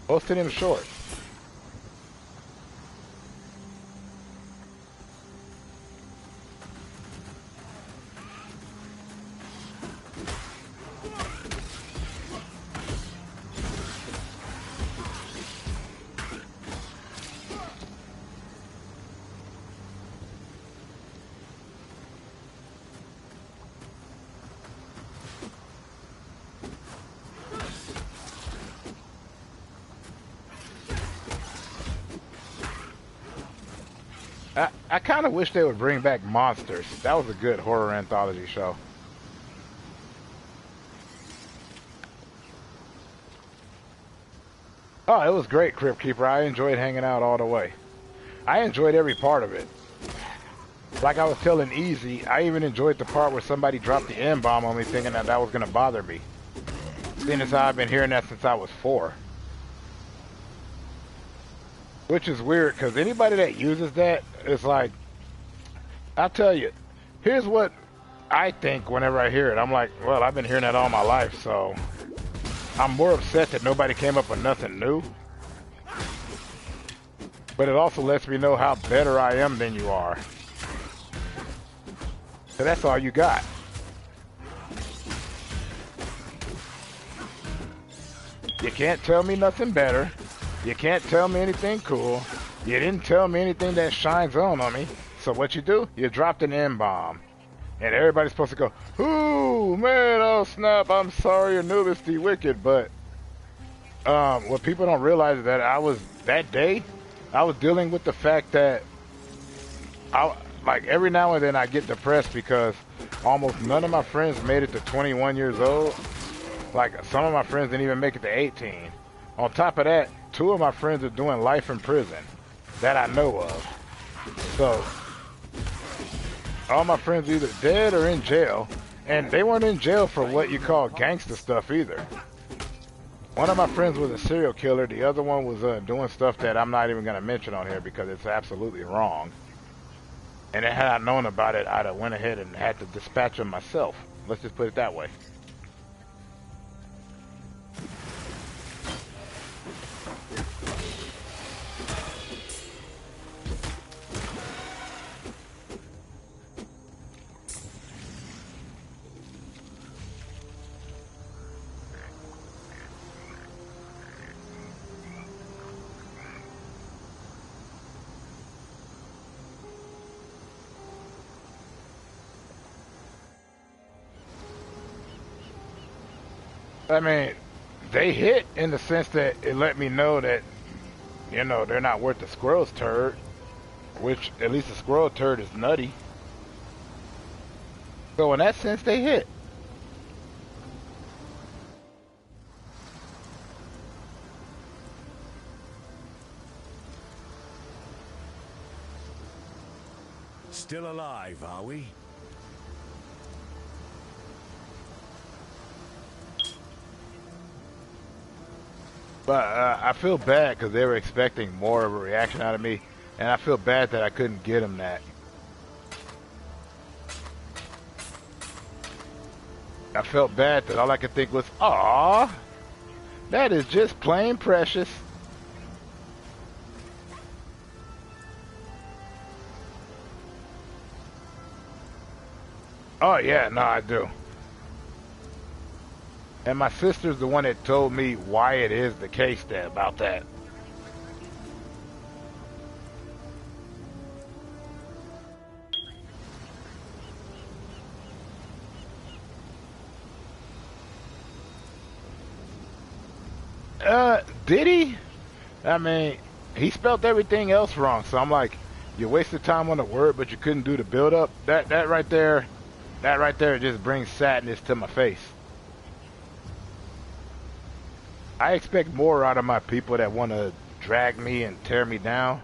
Speaker 1: Most of them short. I kind of wish they would bring back Monsters. That was a good horror anthology show. Oh, it was great, Crypt Keeper. I enjoyed hanging out all the way. I enjoyed every part of it. Like I was telling Easy, I even enjoyed the part where somebody dropped the N-bomb on me thinking that that was going to bother me. Seeing as how I've been hearing that since I was 4. Which is weird, because anybody that uses that is like, I'll tell you, here's what I think whenever I hear it. I'm like, well, I've been hearing that all my life, so I'm more upset that nobody came up with nothing new. But it also lets me know how better I am than you are. So that's all you got. You can't tell me nothing better. You can't tell me anything cool. You didn't tell me anything that shines on me. So what you do? You dropped an N-bomb. And everybody's supposed to go, ooh, man, oh snap, I'm sorry, ANUBUS-DWICKED. But what people don't realize is that that day, I was dealing with the fact that like every now and then I get depressed because almost none of my friends made it to 21 years old. Like some of my friends didn't even make it to 18. On top of that, 2 of my friends are doing life in prison that I know of. So all my friends are either dead or in jail, and they weren't in jail for what you call gangster stuff either. One of my friends was a serial killer. The other one was doing stuff that I'm not even going to mention on here because it's absolutely wrong. And had I known about it, I'd have went ahead and had to dispatch him myself. Let's just put it that way. I mean, they hit in the sense that it let me know that, you know, they're not worth the squirrel's turd, which at least the squirrel turd is nutty. So in that sense, they hit.
Speaker 5: Still alive, are we?
Speaker 1: But I feel bad because they were expecting more of a reaction out of me, and I feel bad that I couldn't get them that. I felt bad that all I could think was, "Aw, that is just plain precious." Oh yeah, no, I do. And my sister's the one that told me why it is the case there about that. Did he? I mean, he spelled everything else wrong, so I'm like, you wasted time on the word, but you couldn't do the build-up? That right there just brings sadness to my face. I expect more out of my people that want to drag me and tear me down.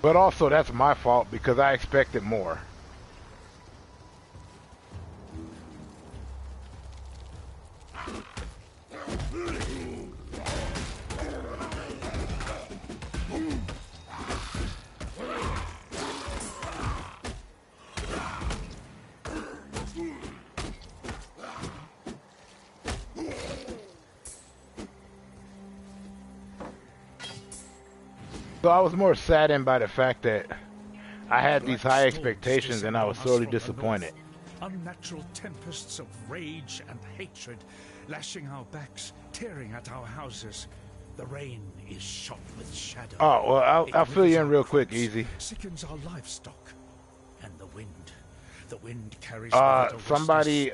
Speaker 1: But also, that's my fault because I expected more. So I was more saddened by the fact that I had these high expectations and I was sorely disappointed.
Speaker 3: Unnatural tempests of rage and hatred, lashing our backs, tearing at our houses. The rain is shot with shadow.
Speaker 1: Oh, well, I'll fill you in real quick, Easy.
Speaker 3: Sickens our livestock. And the wind carries
Speaker 1: somebody,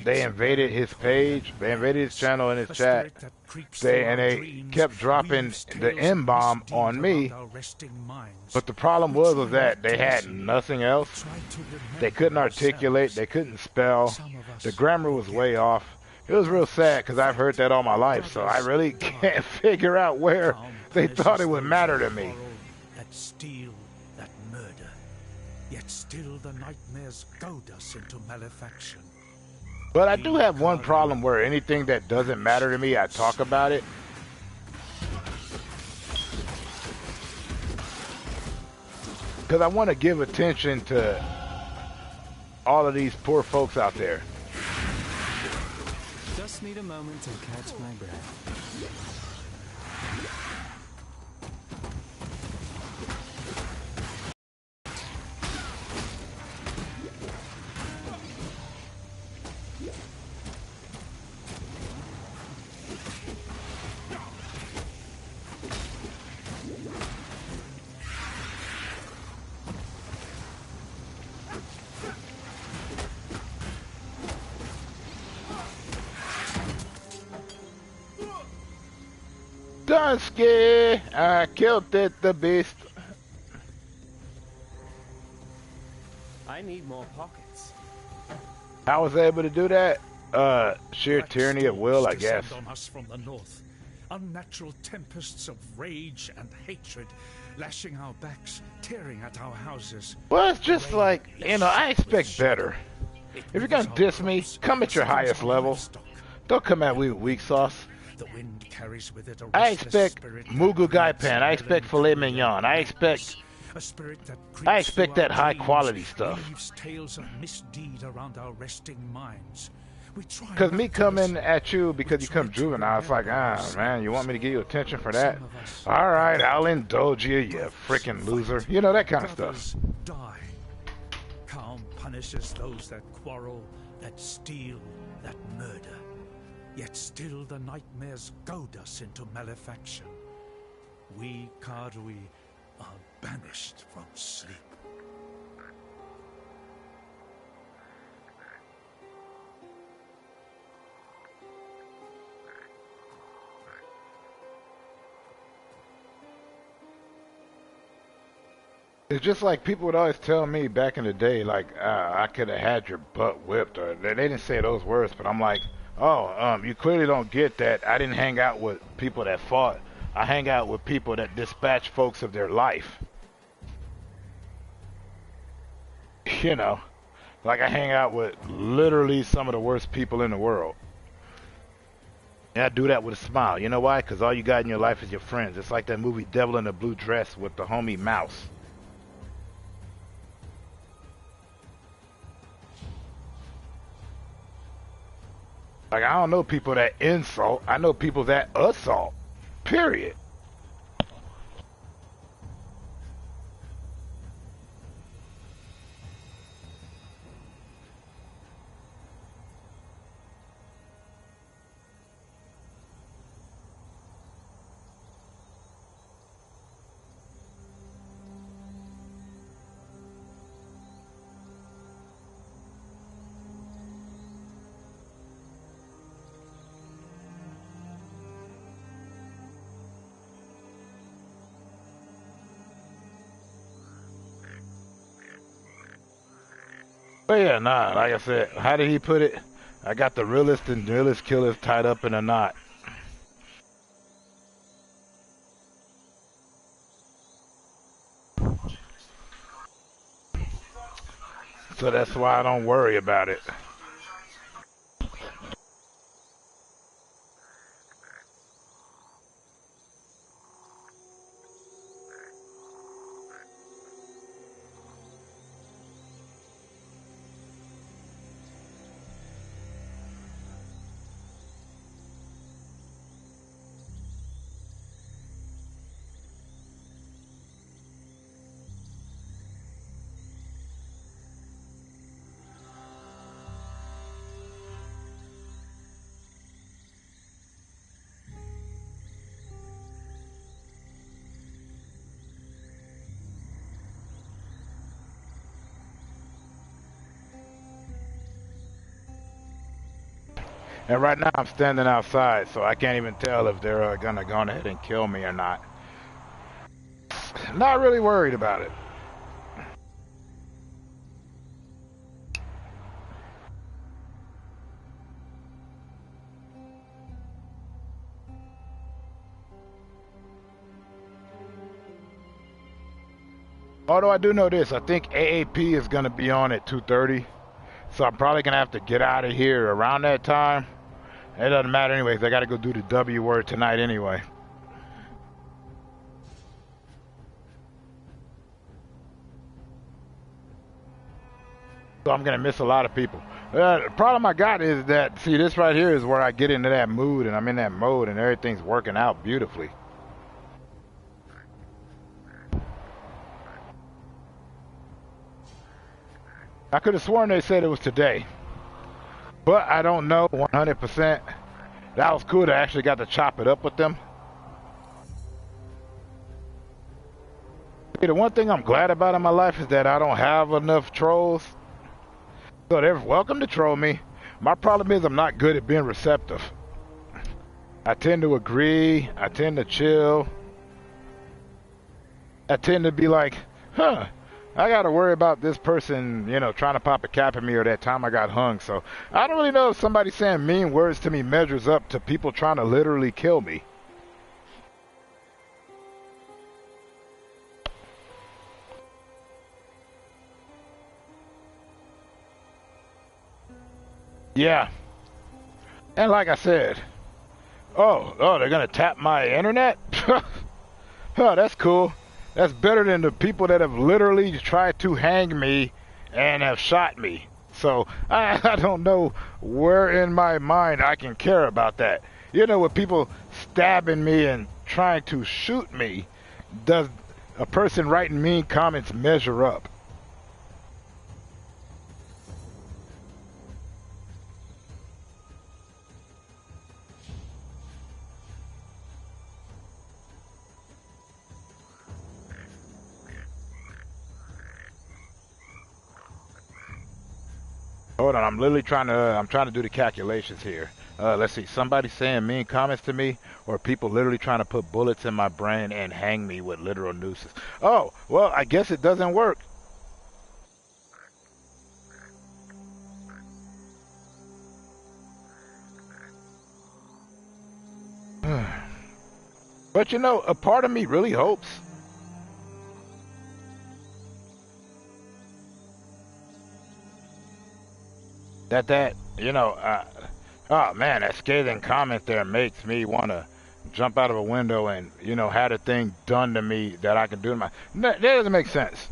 Speaker 1: they invaded his page, they invaded his channel and his chat, they kept dropping the M-bomb on me, but the problem was that they had nothing else. They couldn't articulate, they couldn't spell, the grammar was way off. It was real sad because I've heard that all my life, so I really can't figure out where they thought it would matter to me.
Speaker 3: That steel, that murder. Yet still the nightmares goad us into malefaction.
Speaker 1: But I do have one problem where anything that doesn't matter to me, I talk about it. Because I want to give attention to all of these poor folks out there.
Speaker 6: Just need a moment to catch my breath.
Speaker 1: Dunsky, I killed it, the beast.
Speaker 4: I need more pockets.
Speaker 1: I was able to do that. Sheer tyranny of will, I guess.
Speaker 3: On us from the north. Unnatural tempests of rage and hatred, lashing our backs, tearing at our houses.
Speaker 1: Well, it's just like, you know, I expect better. If you're gonna diss me, come at your highest level. Don't come at me with weak sauce.
Speaker 3: The wind carries with it a
Speaker 1: I expect Mugu Gaipan. I expect filet mignon. I expect that high quality stuff.
Speaker 3: Tales of misdeed around our resting minds.
Speaker 1: Because me coming at you because you come juvenile, it's like, man, you want me to give you attention for that? All right, I'll indulge you, you freaking loser. You know, that kind of stuff.
Speaker 3: Die. Calm punishes those that quarrel, that steal, that murder. Yet still the nightmares goad us into malefaction. We Karui are banished from sleep.
Speaker 1: It's just like people would always tell me back in the day, like, I could have had your butt whipped, or they didn't say those words, but I'm like, oh, you clearly don't get that. I didn't hang out with people that fought. I hang out with people that dispatch folks of their life. You know, like I hang out with literally some of the worst people in the world. And I do that with a smile. You know why? Because all you got in your life is your friends. It's like that movie Devil in a Blue Dress with the homie Mouse. Like, I don't know people that insult. I know people that assault. Period. But yeah, nah, like I said, how did he put it? I got the realest and realest killers tied up in a knot. So that's why I don't worry about it. And right now I'm standing outside, so I can't even tell if they're gonna go ahead and kill me or not. Not really worried about it. Although I do know this, I think AAP is gonna be on at 2:30, so I'm probably gonna have to get out of here around that time. It doesn't matter anyways. I gotta go do the W word tonight anyway. So I'm gonna miss a lot of people. The problem I got is that, see, this right here is where I get into that mood, and I'm in that mode, and everything's working out beautifully. I could have sworn they said it was today, but I don't know 100%. That was cool. I actually got to chop it up with them. The one thing I'm glad about in my life is that I don't have enough trolls. So they're welcome to troll me. My problem is I'm not good at being receptive. I tend to agree. I tend to chill. I tend to be like, huh, I got to worry about this person, you know, trying to pop a cap at me or that time I got hung. So I don't really know if somebody saying mean words to me measures up to people trying to literally kill me. Yeah. And like I said, oh, they're gonna tap my internet? Oh, that's cool. That's better than the people that have literally tried to hang me and have shot me. So I don't know where in my mind I can care about that. You know, with people stabbing me and trying to shoot me, does a person writing mean comments measure up? Hold on, I'm trying to do the calculations here. Let's see, somebody saying mean comments to me, or people literally trying to put bullets in my brain and hang me with literal nooses. Oh, well, I guess it doesn't work. But you know, a part of me really hopes that you know, Oh man, that scathing comment there makes me want to jump out of a window and, you know, have a thing done to me that I can do to my. That doesn't make sense.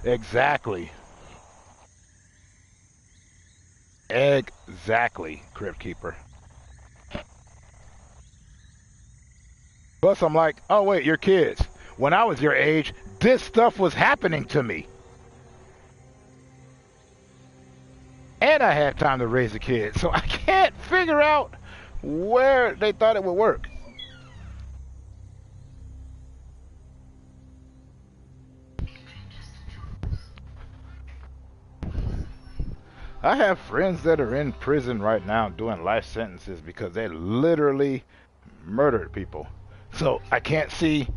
Speaker 1: Exactly. Exactly, Crypt Keeper. Plus, I'm like, oh wait, you're kids. When I was your age, this stuff was happening to me. And I had time to raise a kid, so I can't figure out where they thought it would work. I have friends that are in prison right now doing life sentences because they literally murdered people. So I can't see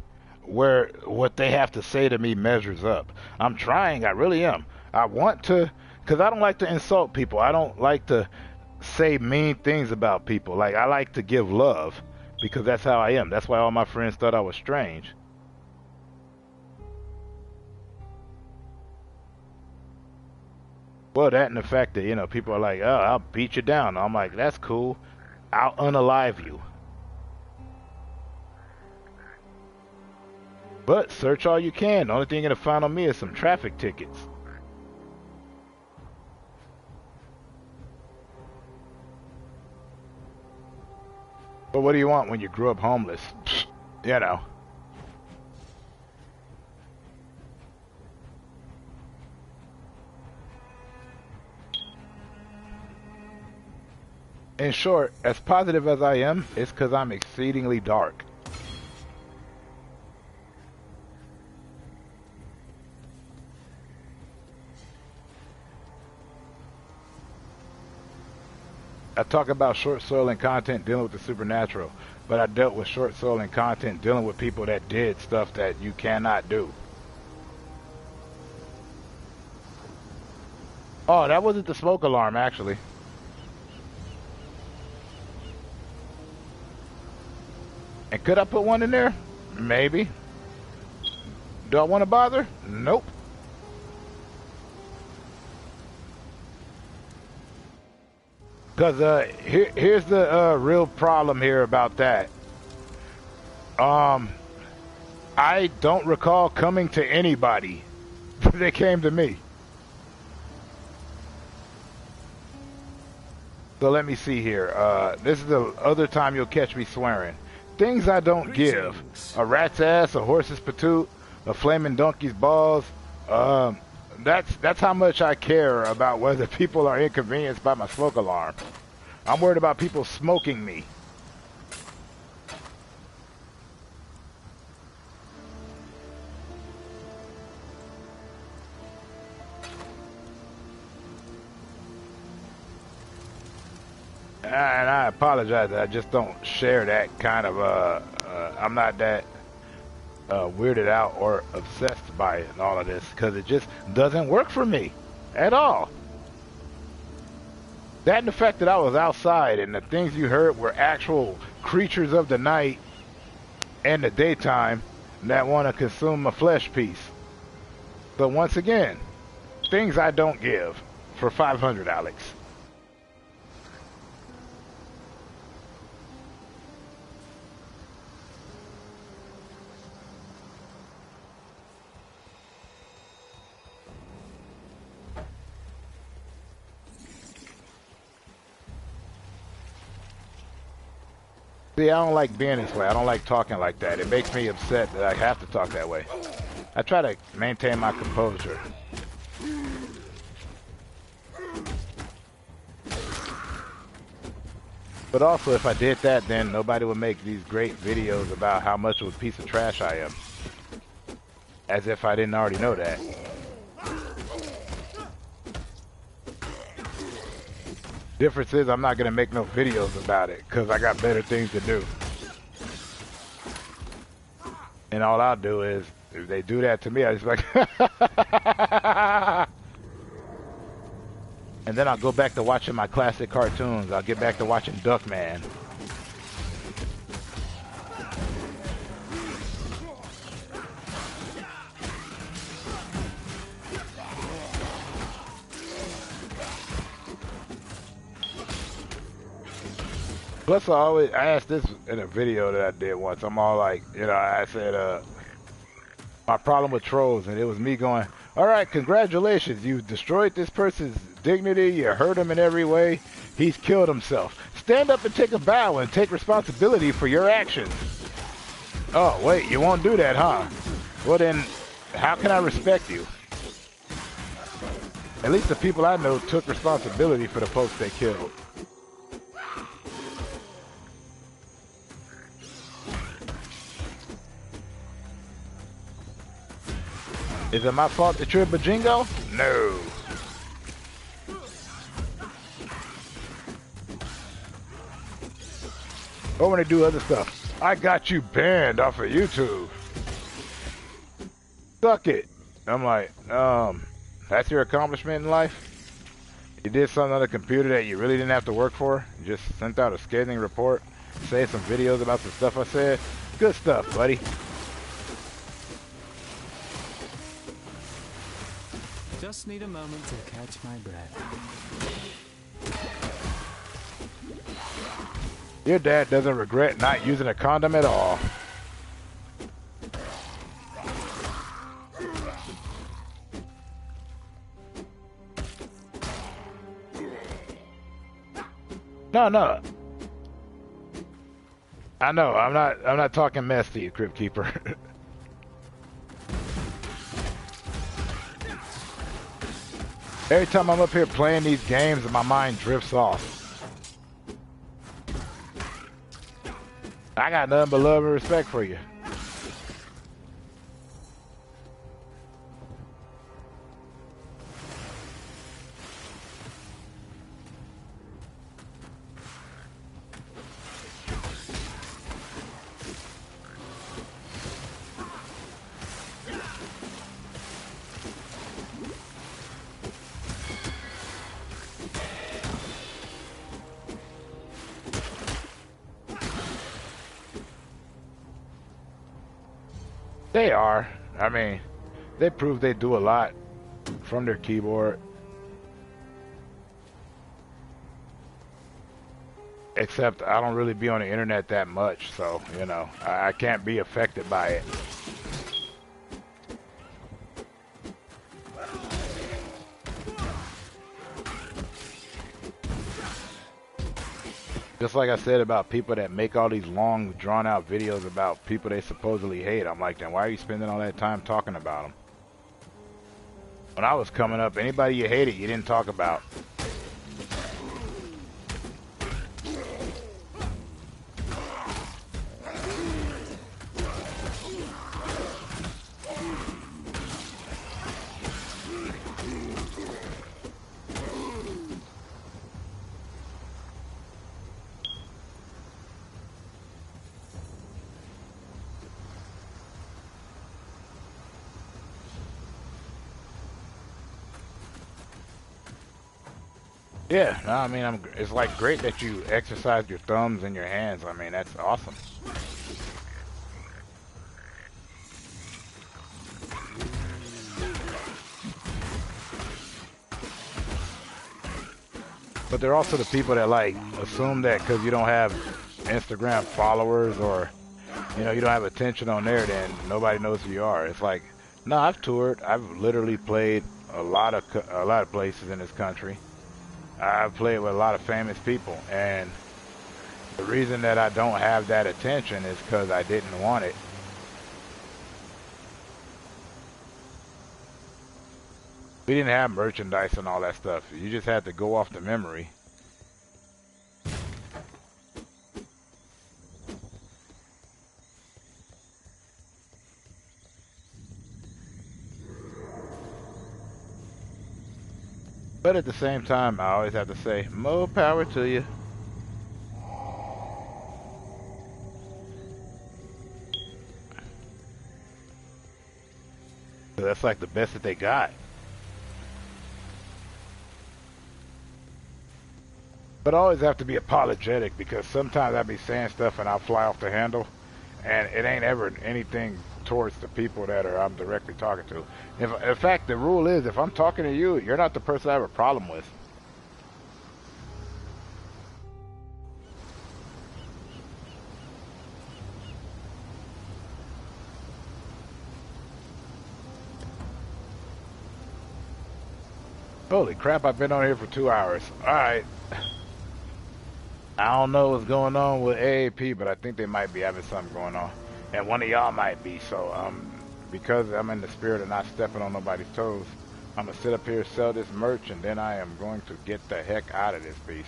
Speaker 1: where what they have to say to me measures up. I'm trying, I really am. I want to, because I don't like to insult people. I don't like to say mean things about people. Like, I like to give love because that's how I am. That's why all my friends thought I was strange. Well, that and the fact that, you know, people are like, oh, I'll beat you down. I'm like, that's cool. I'll unalive you. But search all you can. The only thing you're going to find on me is some traffic tickets. But what do you want when you grew up homeless? You know. In short, as positive as I am, it's because I'm exceedingly dark. I talk about short soiling content dealing with the supernatural, but I dealt with short soiling content dealing with people that did stuff that you cannot do. Oh, that wasn't the smoke alarm, actually. And could I put one in there? Maybe. Do I want to bother? Nope. Because here's the real problem here about that. I don't recall coming to anybody. They came to me. So let me see here. This is the other time you'll catch me swearing. Things I don't give. A rat's ass, a horse's patoot, a flaming donkey's balls. That's how much I care about whether people are inconvenienced by my smoke alarm. I'm worried about people smoking me. And I apologize that I just don't share that kind of, I'm not that weirded out or obsessed by it and all of this, because it just doesn't work for me at all. That and the fact that I was outside and the things you heard were actual creatures of the night and the daytime that want to consume my flesh piece. So once again, things I don't give for 500, Alex. See, I don't like being this way. I don't like talking like that. It makes me upset that I have to talk that way. I try to maintain my composure. But also, if I did that, then nobody would make these great videos about how much of a piece of trash I am. As if I didn't already know that. Difference is I'm not going to make no videos about it because I got better things to do. And all I'll do is, if they do that to me, I just like... And then I'll go back to watching my classic cartoons. I'll get back to watching Duckman. Plus, I asked this in a video that I did once. I'm all like, you know, I said, my problem with trolls, and it was me going, all right, congratulations, you destroyed this person's dignity, you hurt him in every way, he's killed himself. Stand up and take a bow and take responsibility for your actions. Oh, wait, you won't do that, huh? Well then, how can I respect you? At least the people I know took responsibility for the folks they killed. Is it my fault that you're a bajingo? No. Or when they do other stuff. I got you banned off of YouTube. Suck it. I'm like, that's your accomplishment in life? You did something on the computer that you really didn't have to work for? You just sent out a scathing report, saved some videos about the stuff I said? Good stuff, buddy.
Speaker 6: Just need a moment to catch my breath.
Speaker 1: Your dad doesn't regret not using a condom at all. No. I know, I'm not talking mess to you, Crypt Keeper. Every time I'm up here playing these games, my mind drifts off. I got nothing but love and respect for you. They are. I mean, they prove they do a lot from their keyboard. Except I don't really be on the internet that much, so, you know, I can't be affected by it. Just like I said about people that make all these long, drawn-out videos about people they supposedly hate. I'm like, then why are you spending all that time talking about them? When I was coming up, anybody you hated, you didn't talk about. Yeah, no, I mean, it's like great that you exercise your thumbs and your hands. I mean, that's awesome. But there are also the people that like assume that because you don't have Instagram followers or, you know, you don't have attention on there, then nobody knows who you are. It's like, no, I've toured. I've literally played a lot of places in this country. I've played with a lot of famous people, and the reason that I don't have that attention is because I didn't want it. We didn't have merchandise and all that stuff. You just had to go off the memory. But at the same time, I always have to say, more power to you. So that's like the best that they got. But I always have to be apologetic because sometimes I be saying stuff and I'll fly off the handle. And it ain't ever anything towards the people that I'm directly talking to. In fact, the rule is, if I'm talking to you, you're not the person I have a problem with. Holy crap, I've been on here for 2 hours. Alright. I don't know what's going on with AAP, but I think they might be having something going on. And one of y'all might be, so because I'm in the spirit of not stepping on nobody's toes, I'm going to sit up here, sell this merch, and then I am going to get the heck out of this piece.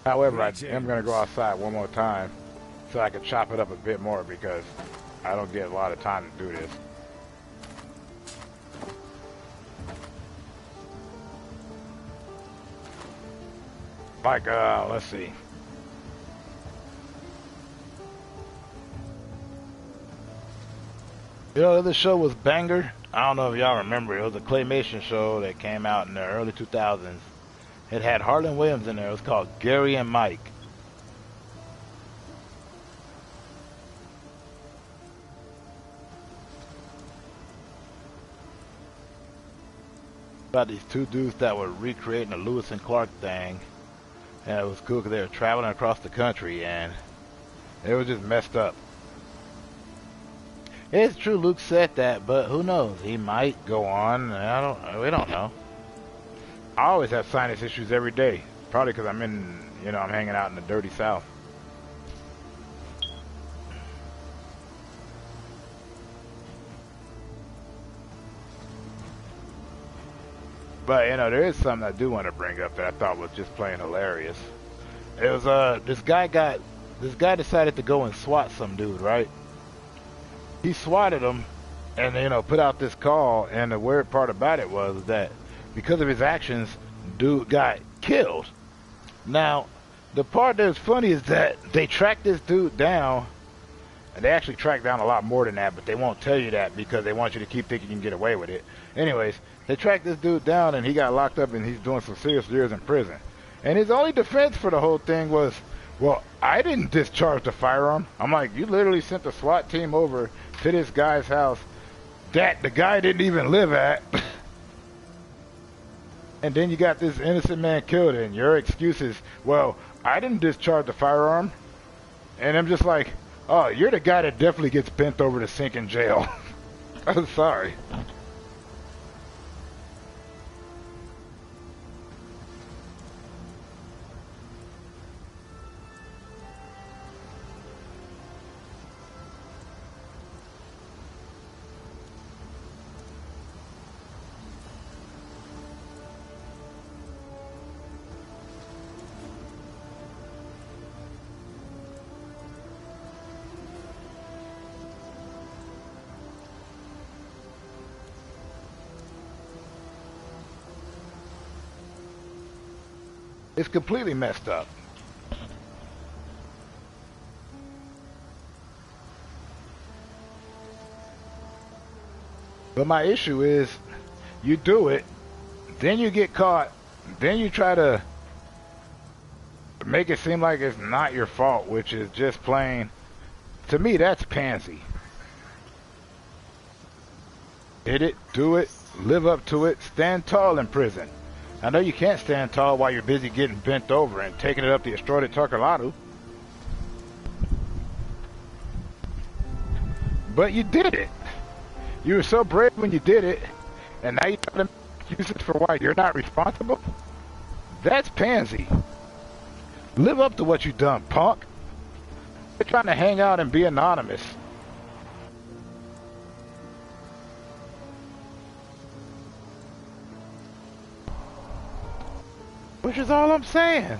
Speaker 1: However, I am going to go outside one more time so I can chop it up a bit more because I don't get a lot of time to do this. Like, let's see. You know, the show was Banger. I don't know if y'all remember. It was a claymation show that came out in the early 2000s. It had Harlan Williams in there. It was called Gary and Mike. About these two dudes that were recreating the Lewis and Clark thing. And it was cool because they were traveling across the country and it was just messed up. It's true Luke said that, but who knows? He might go on. We don't know. I always have sinus issues every day. Probably because I'm I'm hanging out in the dirty South. But, there is something I do want to bring up that I thought was just plain hilarious. It was, this guy decided to go and swat some dude, right? He swatted him and, put out this call, and the weird part about it was that because of his actions, dude got killed. Now, the part that's funny is that they tracked this dude down, and they actually tracked down a lot more than that, but they won't tell you that because they want you to keep thinking you can get away with it. Anyways, they tracked this dude down, and he got locked up, and he's doing some serious years in prison. And his only defense for the whole thing was, well, I didn't discharge the firearm. I'm like, you literally sent the SWAT team over to this guy's house that the guy didn't even live at. And then you got this innocent man killed, and your excuse is, well, I didn't discharge the firearm. And I'm just like, oh, you're the guy that definitely gets bent over to sink in jail. I'm sorry. It's completely messed up. But my issue is, you do it, then you get caught, then you try to make it seem like it's not your fault, which is just plain, to me, that's pansy. Did it, do it, live up to it, stand tall in prison. I know you can't stand tall while you're busy getting bent over and taking it up the extraordinary Tarkaladu. But you did it. You were so brave when you did it, and now you try to make excuses for why you're not responsible? That's pansy. Live up to what you done, punk. You're trying to hang out and be anonymous. Which is all I'm saying.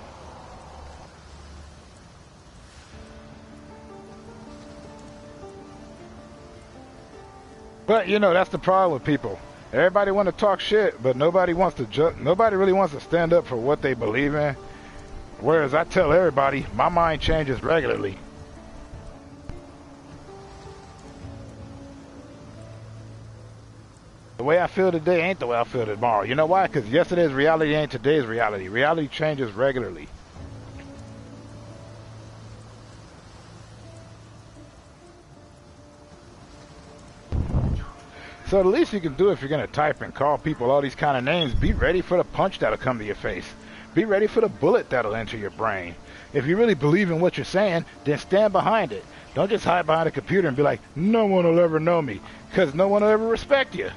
Speaker 1: But that's the problem with people. Everybody want to talk shit, but nobody really wants to stand up for what they believe in. Whereas I tell everybody, my mind changes regularly. The way I feel today ain't the way I feel tomorrow. You know why? Because yesterday's reality ain't today's reality. Reality changes regularly. So the least you can do if you're going to type and call people all these kind of names, be ready for the punch that'll come to your face. Be ready for the bullet that'll enter your brain. If you really believe in what you're saying, then stand behind it. Don't just hide behind a computer and be like, no one will ever know me, because no one will ever respect you.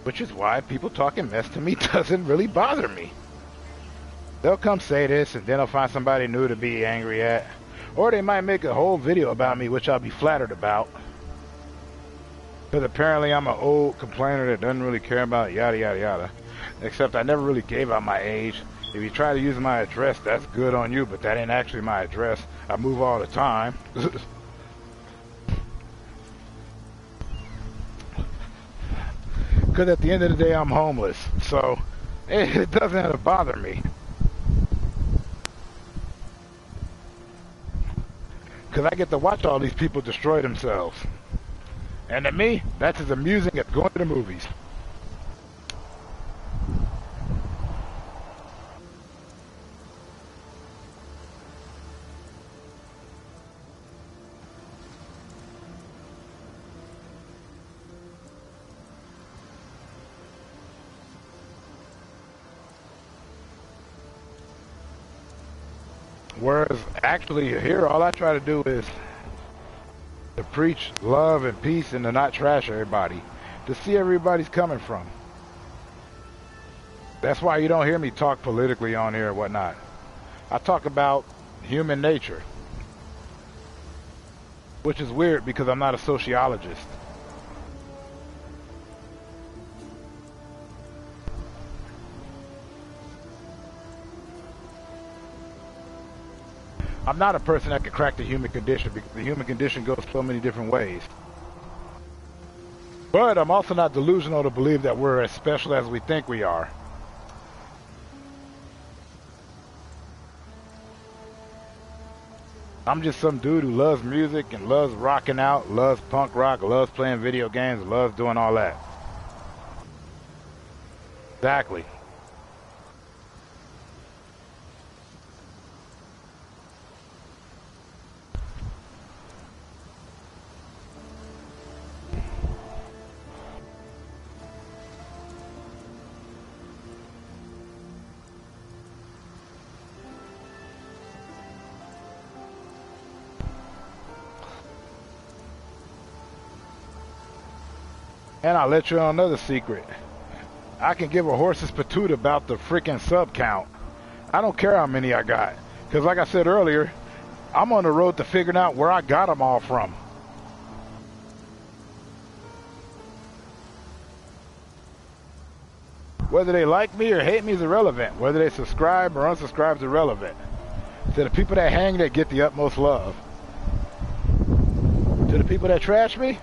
Speaker 1: Which is why people talking mess to me doesn't really bother me. They'll come say this, and then I'll find somebody new to be angry at. Or they might make a whole video about me, which I'll be flattered about. Because apparently I'm an old complainer that doesn't really care about yada yada yada. Except I never really gave out my age. If you try to use my address, that's good on you, but that ain't actually my address. I move all the time. Because at the end of the day, I'm homeless. So, it doesn't have to bother me. Because I get to watch all these people destroy themselves. And to me, that's as amusing as going to the movies. Whereas actually here, all I try to do is to preach love and peace and to not trash everybody. To see everybody's coming from. That's why you don't hear me talk politically on here or whatnot. I talk about human nature. Which is weird because I'm not a sociologist. I'm not a person that can crack the human condition because the human condition goes so many different ways. But I'm also not delusional to believe that we're as special as we think we are. I'm just some dude who loves music and loves rocking out, loves punk rock, loves playing video games, loves doing all that. Exactly. And I'll let you on another secret. I can give a horse's patoot about the freaking sub count. I don't care how many I got. Because like I said earlier, I'm on the road to figuring out where I got them all from. Whether they like me or hate me is irrelevant. Whether they subscribe or unsubscribe is irrelevant. To the people that hang, that get the utmost love. To the people that trash me,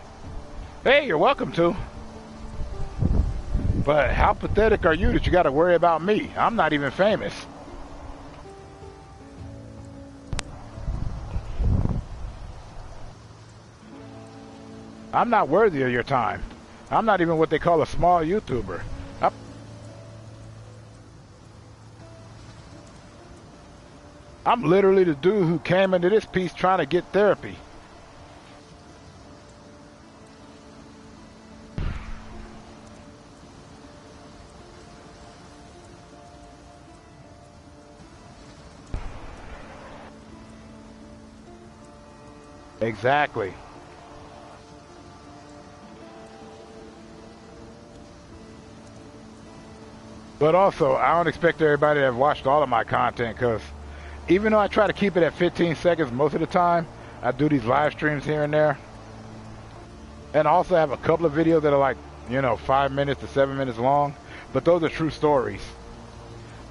Speaker 1: hey, you're welcome to. But how pathetic are you that you got to worry about me? I'm not even famous. I'm not worthy of your time. I'm not even what they call a small YouTuber. I'm literally the dude who came into this piece trying to get therapy. Exactly. But also, I don't expect everybody to have watched all of my content because even though I try to keep it at 15 seconds most of the time, I do these live streams here and there. And I also have a couple of videos that are like, 5 minutes to 7 minutes long. But those are true stories.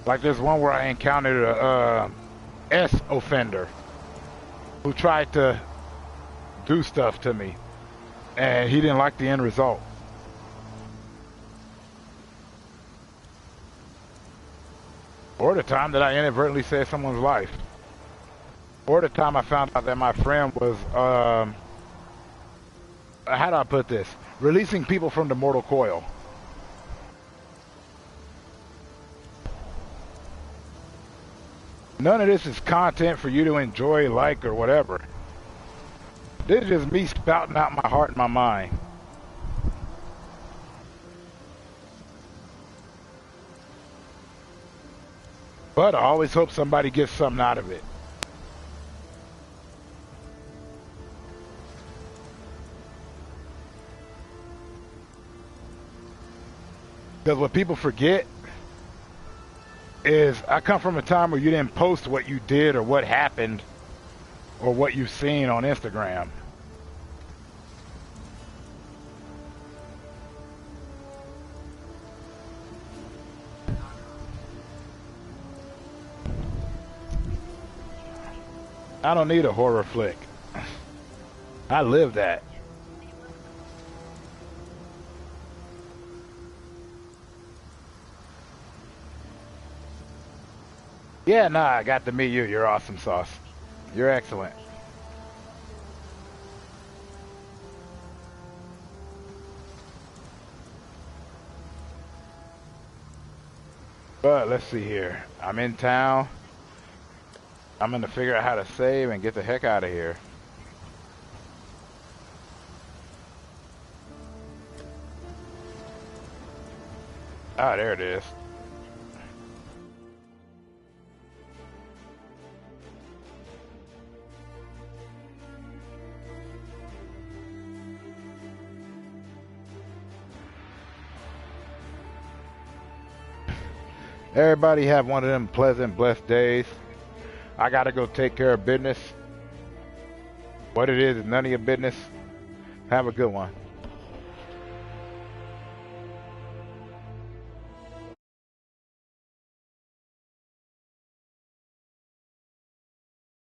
Speaker 1: Like there's one where I encountered a S offender who tried to do stuff to me, and he didn't like the end result. Or the time that I inadvertently saved someone's life. Or the time I found out that my friend was, how do I put this? Releasing people from the mortal coil. None of this is content for you to enjoy, like, or whatever. This is just me spouting out my heart and my mind. But I always hope somebody gets something out of it. Because what people forget is I come from a time where you didn't post what you did or what happened or what you've seen on Instagram. I don't need a horror flick. I live that. Yeah, nah, I got to meet you. You're awesome sauce. You're excellent. But let's see here. I'm in town. I'm gonna figure out how to save and get the heck out of here. Ah, there it is. Everybody have one of them pleasant, blessed days. I gotta go take care of business. What it is none of your business. Have a good one.